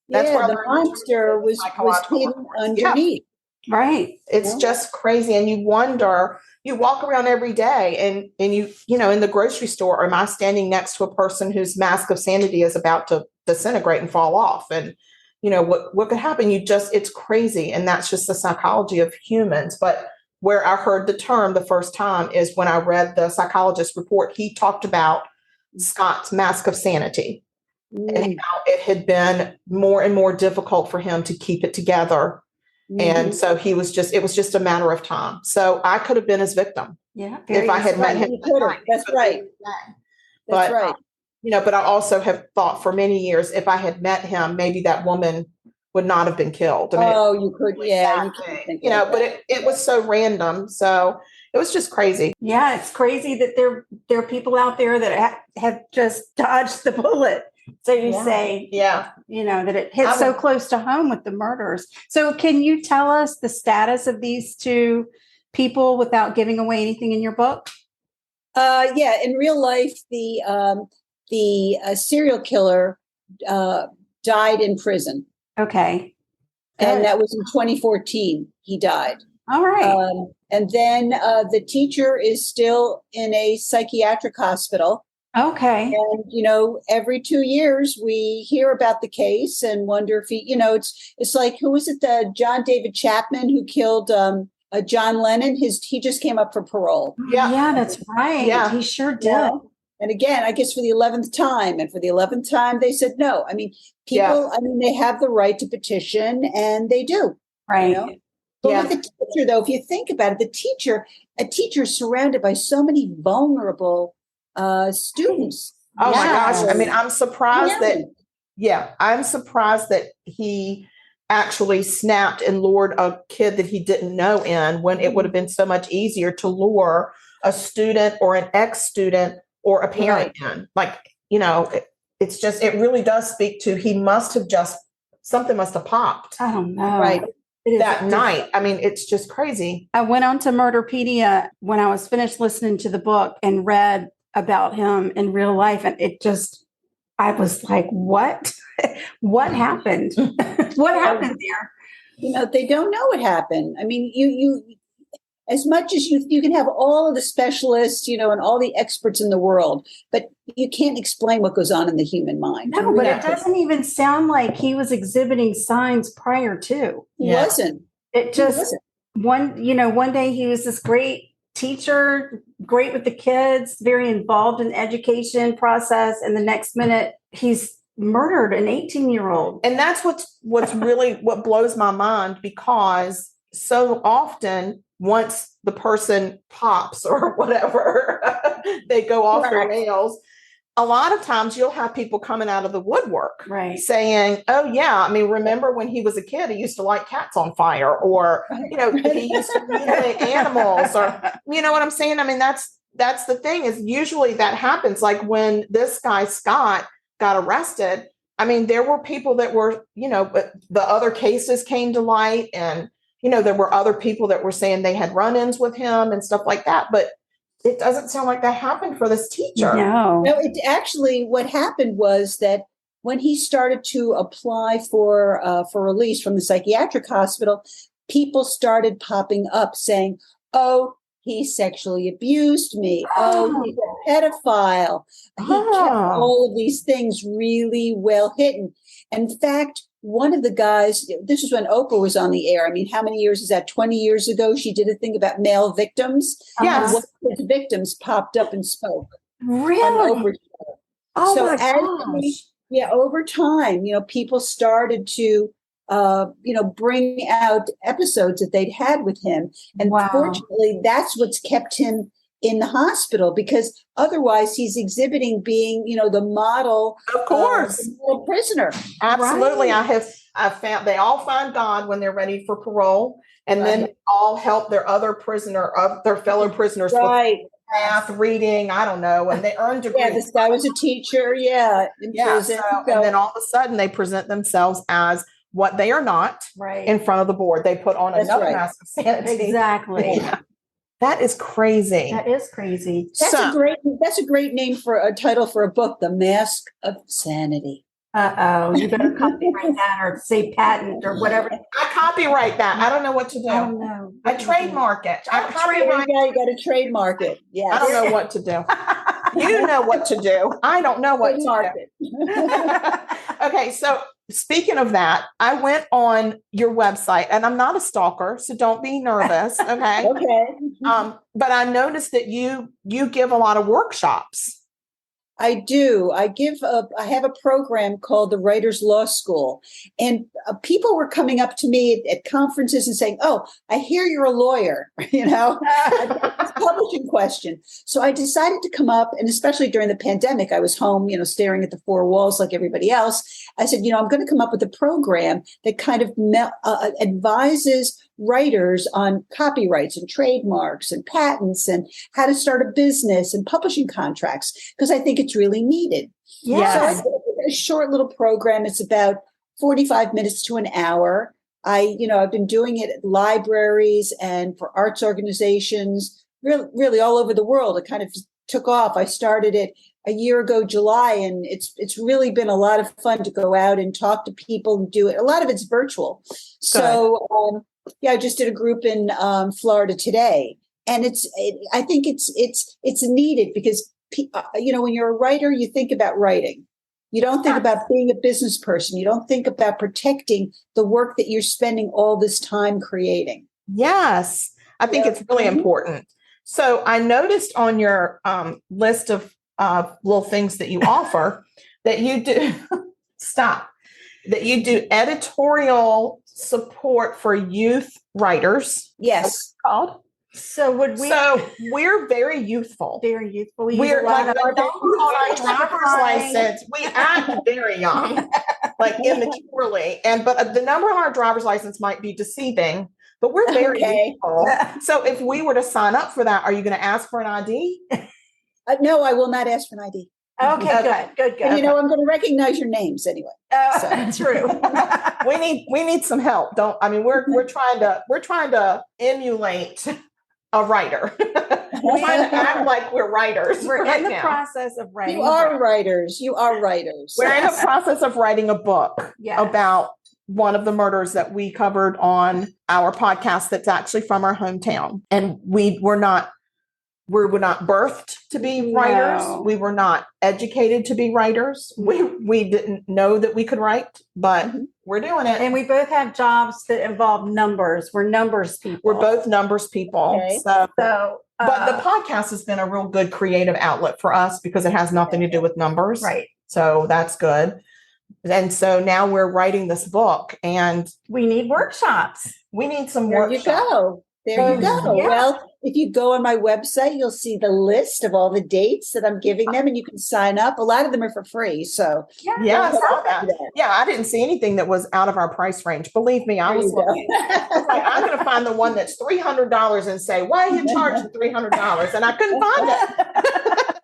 That's where the monster was hidden underneath. Yeah. Right. It's just crazy, and you wonder. You walk around every day, and you in the grocery store, am I standing next to a person whose mask of sanity is about to disintegrate and fall off? And what could happen? It's crazy. And that's just the psychology of humans. But where I heard the term the first time is when I read the psychologist's report. He talked about Scott's mask of sanity and how it had been more and more difficult for him to keep it together. And so it was just a matter of time. So I could have been his victim. Yeah. If I had met him. That's right. That's right. But I also have thought for many years, if I had met him, maybe that woman would not have been killed. You could. Yeah. But it was so random. So it was just crazy. Yeah. It's crazy that there are people out there that have just dodged the bullet. So you say, that it hits so close to home with the murders. So can you tell us the status of these two people without giving away anything in your book? In real life, the serial killer died in prison. Okay. And that was in 2014. He died. All right. And then the teacher is still in a psychiatric hospital. Okay. And, every 2 years we hear about the case and wonder if he, it's like, who was it? The John David Chapman who killed John Lennon? He just came up for parole. Yeah, that's right. Yeah. He sure did. Yeah. And again, I guess for the 11th time. And for the 11th time, they said no. People, they have the right to petition, and they do. Right. But with the teacher, though, if you think about it, a teacher is surrounded by so many vulnerable students. Oh my gosh. I'm surprised I'm surprised that he actually snapped and lured a kid that he didn't know in, when it would have been so much easier to lure a student or an ex-student or a parent in. It's just, it really does speak to, something must have popped. I don't know. Right. That night. It's just crazy. I went on to Murderpedia when I was finished listening to the book and read about him in real life. And I was like, what? What happened? What happened there? They don't know what happened. as much as you can have all of the specialists, and all the experts in the world, but you can't explain what goes on in the human mind. No, but it doesn't even sound like he was exhibiting signs prior to. He wasn't. It just one day he was this great teacher, great with the kids, very involved in the education process, and the next minute he's murdered an 18-year-old. And that's what's really what blows my mind, because so often once the person pops or whatever, they go off their rails. A lot of times you'll have people coming out of the woodwork saying, oh yeah, I mean, remember when he was a kid, he used to light cats on fire, or, he used to mutilate animals, or, you know what I'm saying? I mean, that's the thing, is usually that happens. Like when this guy, Scott, got arrested, I mean, there were people that were, but the other cases came to light, and, there were other people that were saying they had run-ins with him and stuff like that. But it doesn't sound like that happened for this teacher. No, it actually, what happened was that when he started to apply for release from the psychiatric hospital, people started popping up saying, oh, he sexually abused me. Oh, he's a pedophile. He kept all of these things really well hidden. In fact, one of the guys, this is when Oprah was on the air. I mean, how many years is that? 20 years ago, she did a thing about male victims. Yes. One of his victims popped up and spoke. Really? On Oprah's show. Oh, so my gosh. over time, people started to, bring out episodes that they'd had with him. And fortunately, that's what's kept him in the hospital, because otherwise he's exhibiting being, the model, of course, prisoner. Absolutely. I've found they all find God when they're ready for parole, and then all help their other their fellow prisoners with math, reading, I don't know, and they earn degrees. Yeah, this guy was a teacher. In prison. And then all of a sudden they present themselves as what they are not in front of the board. They put on another mask of sanity. Exactly. Yeah. That is crazy. That is crazy. That's a great name for a title for a book, The Mask of Sanity. You better copyright that, or say patent, or whatever. I copyright that. I don't know what to do. I don't know. I trademark it. You got to trademark it. Yeah. I don't know what to do. You know what to do. I don't know what to do. Okay, so speaking of that, I went on your website, and I'm not a stalker, so don't be nervous. Okay. Okay. But I noticed that you give a lot of workshops. I do. I have a program called the Writers Law School, and people were coming up to me at conferences and saying, "Oh, I hear you're a lawyer." It's a publishing question. So I decided to come up, and especially during the pandemic, I was home, staring at the four walls like everybody else. I said, I'm going to come up with a program that kind of advises writers on copyrights and trademarks and patents and how to start a business and publishing contracts, because I think it's really needed. Yes. So it's a short little program. It's about 45 minutes to an hour. I've been doing it at libraries and for arts organizations, really all over the world. It kind of took off. I started it a year ago, July, and it's really been a lot of fun to go out and talk to people and do it. A lot of it's virtual. So, I just did a group in Florida today, and I think it's needed, because when you're a writer, you think about writing. You don't think about being a business person. You don't think about protecting the work that you're spending all this time creating. Yes, I think it's really important. So I noticed on your list of little things that you offer that you do. That you do editorial support for youth writers. Yes. Called. So we're very youthful. Very youthful. We're like the number on our driver's license. We act very young, like immaturely. But the number on our driver's license might be deceiving, but we're very youthful. So if we were to sign up for that, are you going to ask for an ID? No, I will not ask for an ID. Okay, good. And I'm going to recognize your names anyway. True. we need some help. We're trying to emulate a writer. We're trying to act like we're writers. We're in the process of writing. You are writers. We're in the process of writing a book about one of the murders that we covered on our podcast that's actually from our hometown. And we were not birthed to be writers. No. We were not educated to be writers. We didn't know that we could write, but we're doing it. And we both have jobs that involve numbers. We're numbers people. We're both numbers people. Okay. So But the podcast has been a real good creative outlet for us because it has nothing to do with numbers. Right. So that's good. And so now we're writing this book and we need workshops. we need some There workshops. you go. There you go. Yeah. Well, if you go on my website, you'll see the list of all the dates that I'm giving them, and you can sign up. A lot of them are for free. So Yeah, I saw that. Yeah, I didn't see anything that was out of our price range. Believe me, I There was you go. looking. I was like, I'm going to find the one that's $300 and say, why are you charging $300? And I couldn't find it.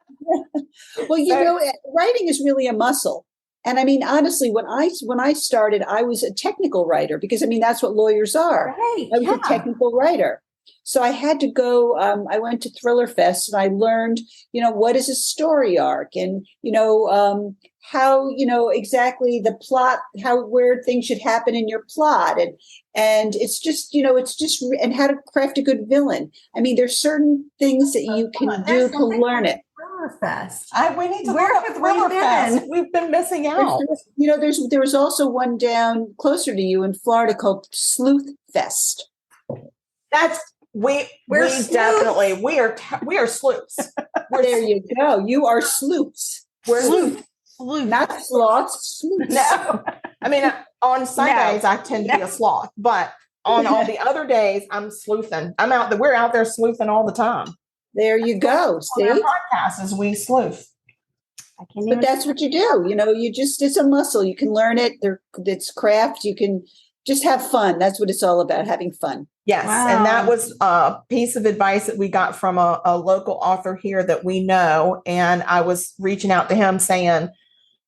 Well, you know, writing is really a muscle. And I mean, honestly, when I started, I was a technical writer because I mean, that's what lawyers are. Right. I was a technical writer. So I had to go, I went to Thriller Fest and I learned, you know, what is a story arc and, you know, how, you know, exactly the plot, where things should happen in your plot. And it's just, you know, and how to craft a good villain. I mean, there's certain things that you can do to learn it. Thriller Fest. We need to Where look up have we Thriller been? Fest. We've been missing out. You know, there was also one down closer to you in Florida called Sleuth Fest. That's we sleuths. definitely we are sleuths. There you go. You are sleuths. We're Sleuth. Not sloths. Sleuths. No, I mean on Sundays I tend to be a sloth, but on all the other days I'm sleuthing. We're out there sleuthing all the time. There you go. See, On our podcast is we sleuth. I can't but even. that's what you do. You know, it's a muscle. You can learn it. It's craft. You can just have fun. That's what it's all about, having fun. Yes. Wow. And that was a piece of advice that we got from a local author here that we know. And I was reaching out to him saying,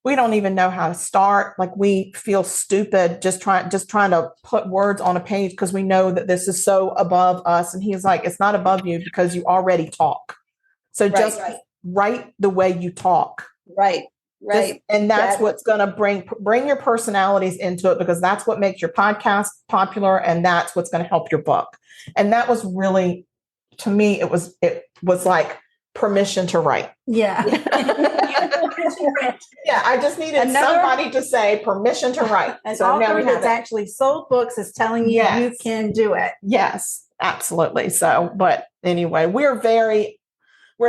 we don't even know how to start. Like we feel stupid just trying to put words on a page because we know that this is so above us. And he's like, it's not above you because you already talk. So just write the way you talk. Right. And that's what's going to bring your personalities into it because that's what makes your podcast popular. And that's what's going to help your book. And that was really, to me, it was like permission to write. Yeah. Yeah, I just needed somebody to say permission to write. An So now author we have that's it. actually sold books is telling you you can do it. Yes, absolutely. So, but anyway, we're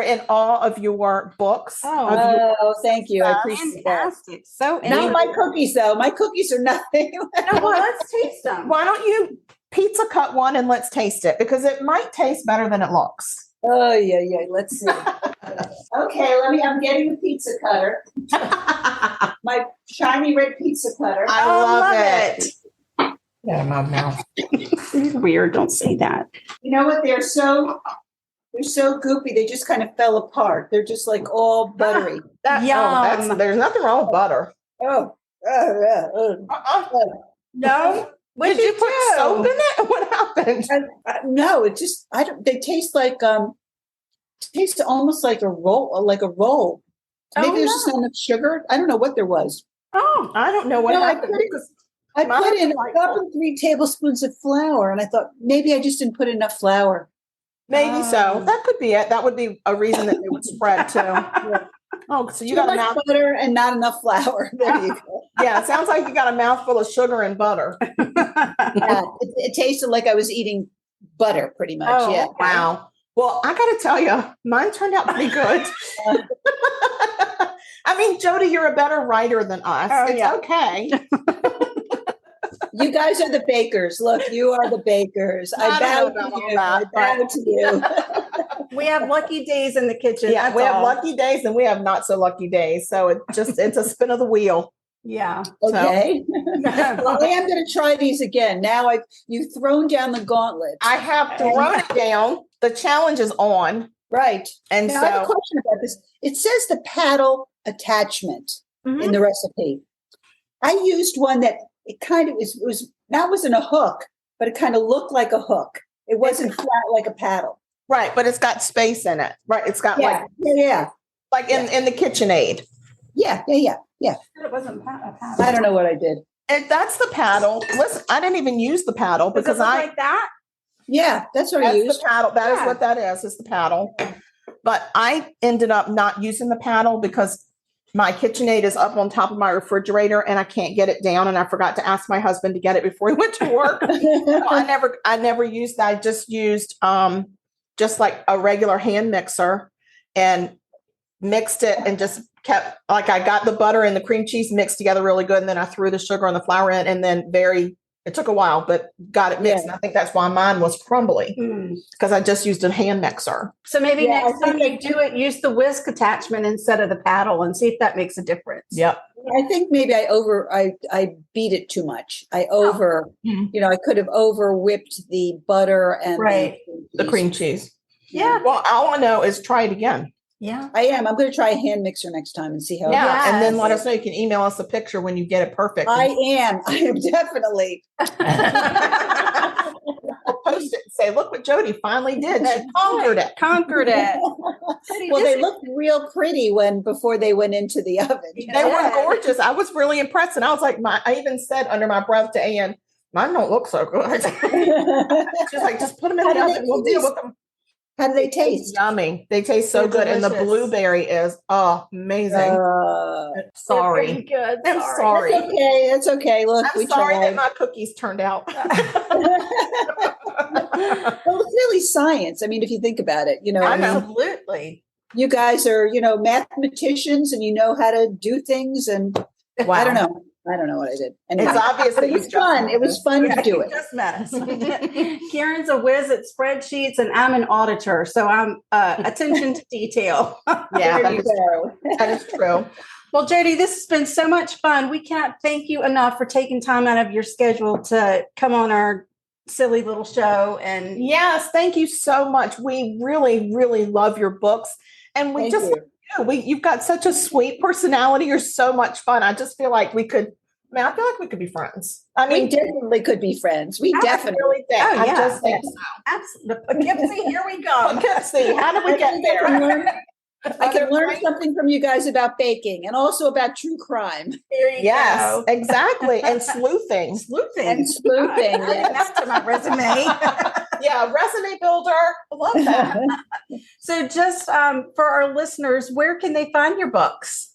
in awe of your books. Oh, thank you. I appreciate that. Fantastic. So Not my cookies, though. My cookies are nothing. well, let's taste them. Why don't you pizza cut one and let's taste it because it might taste better than it looks. Oh, yeah. Let's see. Okay, I'm getting the pizza cutter. My shiny red pizza cutter. I love it. Get in my mouth. This is weird. Don't say that. You know what? They're so goopy. They just kind of fell apart. They're just like all buttery. Yum. There's nothing wrong with butter. No. What Did you put soap in it? What happened? No, it just they taste like taste almost like a roll, Maybe there's just not enough sugar. I don't know what there was. Oh, I don't know what happened. I put in a cup and 3 tablespoons of flour, and I thought maybe I just didn't put enough flour. Maybe so. That could be it. That would be a reason that they would spread too. Oh, so you got a much butter and not enough flour. There you go. Yeah, it sounds like you got a mouthful of sugar and butter. Yeah, it tasted like I was eating butter, pretty much. Oh, yeah. Wow. Well, I got to tell you, mine turned out pretty good. I mean, Jody, you're a better writer than us. Oh, it's yeah. okay. You guys are the bakers. Look, you are the bakers. I bow to you. I bow to you. we have lucky days in the kitchen. Yeah, that's we have all. lucky days and we have not so lucky days. So it's a spin of the wheel. Yeah. Okay. Well, I am going to try these again. Now you've thrown down the gauntlet. I have thrown it down. The challenge is on. Right. And Now, I have a question about this. It says the paddle attachment in the recipe. I used one that it kind of wasn't a hook, but it kind of looked like a hook. It wasn't flat like a paddle. Right, but it's got space in it. Right, it's got Yeah. in the KitchenAid. Yeah. It wasn't a paddle. I don't know what I did. That's the paddle. Listen, I didn't even use the paddle because Does it look like that? Yeah, that's what I that's used. the paddle. That is Yeah. what that is the paddle. But I ended up not using the paddle because my KitchenAid is up on top of my refrigerator and I can't get it down. And I forgot to ask my husband to get it before he went to work. So I never used that. I just used just like a regular hand mixer and mixed it and just kept, like, I got the butter and the cream cheese mixed together really good. And then I threw the sugar and the flour in, and then it took a while, but got it mixed. Yeah. And I think that's why mine was crumbly, because I just used a hand mixer. So maybe Yeah, next I time think you do it, use the whisk attachment instead of the paddle and see if that makes a difference. Yep. I think maybe I beat it too much. I could have over whipped the butter and The cream cheese. Yeah. Well, all I know is try it again. Yeah. I'm going to try a hand mixer next time and see how. Yeah. It goes. And then let us know. You can email us a picture when you get it perfect. I am definitely. We'll post it and say, look what Jody finally did. She conquered it. Well, they looked real pretty before they went into the oven. They were gorgeous. I was really impressed. And I was like, I even said under my breath to Ann, mine don't look so good. She's like, just put them in the oven. We'll deal with them. How do they taste? Yummy. They taste so good. Delicious. And the blueberry is amazing. Sorry. Good. I'm sorry. That's okay. That's okay. Look, I'm we sorry tried. that my cookies turned out. Well, it's really science. I mean, if you think about it, Absolutely. you guys are, mathematicians and you know how to do things. And Wow. I don't know what I did. Anyway, It's obvious that it was fun. It was fun to do it. Just met us. Karen's a whiz at spreadsheets and I'm an auditor. So I'm attention to detail. Yeah, There you go. that is true. Well, Jody, this has been so much fun. We can't thank you enough for taking time out of your schedule to come on our silly little show. And Yes, thank you so much. We really, really love your books. And we Thank you. you've got such a sweet personality. You're so much fun. I just feel like I feel like we could be friends. I We mean, definitely could be friends. We definitely. really think. Oh, I yeah. just think so. absolutely. Poughkeepsie, here we go. Poughkeepsie, how did we get there? I can learn something from you guys about baking and also about true crime There you Yes, go. exactly. And sleuthing. Sleuthing. and sleuthing. Add that to my resume. Yeah, resume builder. I love that. So just for our listeners, where can they find your books?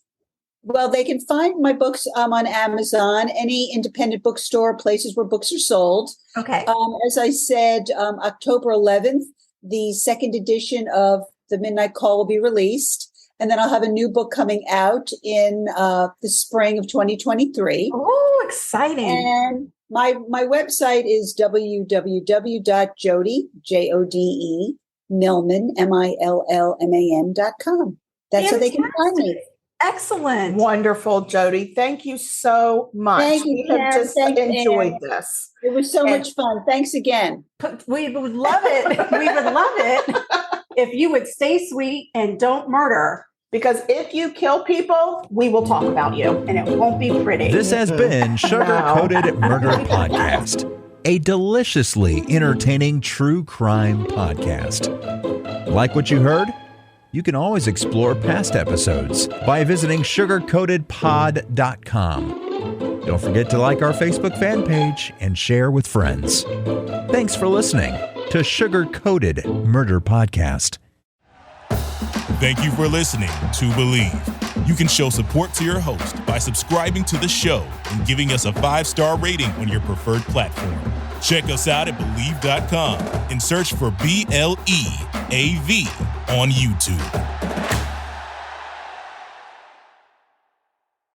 Well, they can find my books on Amazon, any independent bookstore, places where books are sold. Okay. As I said, October 11th, the second edition of The Midnight Call will be released. And then I'll have a new book coming out in the spring of 2023. Oh, exciting. And my website is www.jode, Jode, Millman, MILLMAN.com. That's how they can find me. Excellent. Wonderful, Jody. Thank you so much. Thank you, We have Karen. just Thank you, enjoyed Ann. this. It was so much fun. Thanks again. We would love it. We would love it if you would stay sweet and don't murder. Because if you kill people, we will talk about you. And it won't be pretty. This has been Sugar Coated Murder Podcast, a deliciously entertaining true crime podcast. Like what you heard? You can always explore past episodes by visiting sugarcoatedpod.com. Don't forget to like our Facebook fan page and share with friends. Thanks for listening to Sugar Coated Murder Podcast. Thank you for listening to Believe. You can show support to your host by subscribing to the show and giving us a 5-star rating on your preferred platform. Check us out at Believe.com and search for BLEAV on YouTube.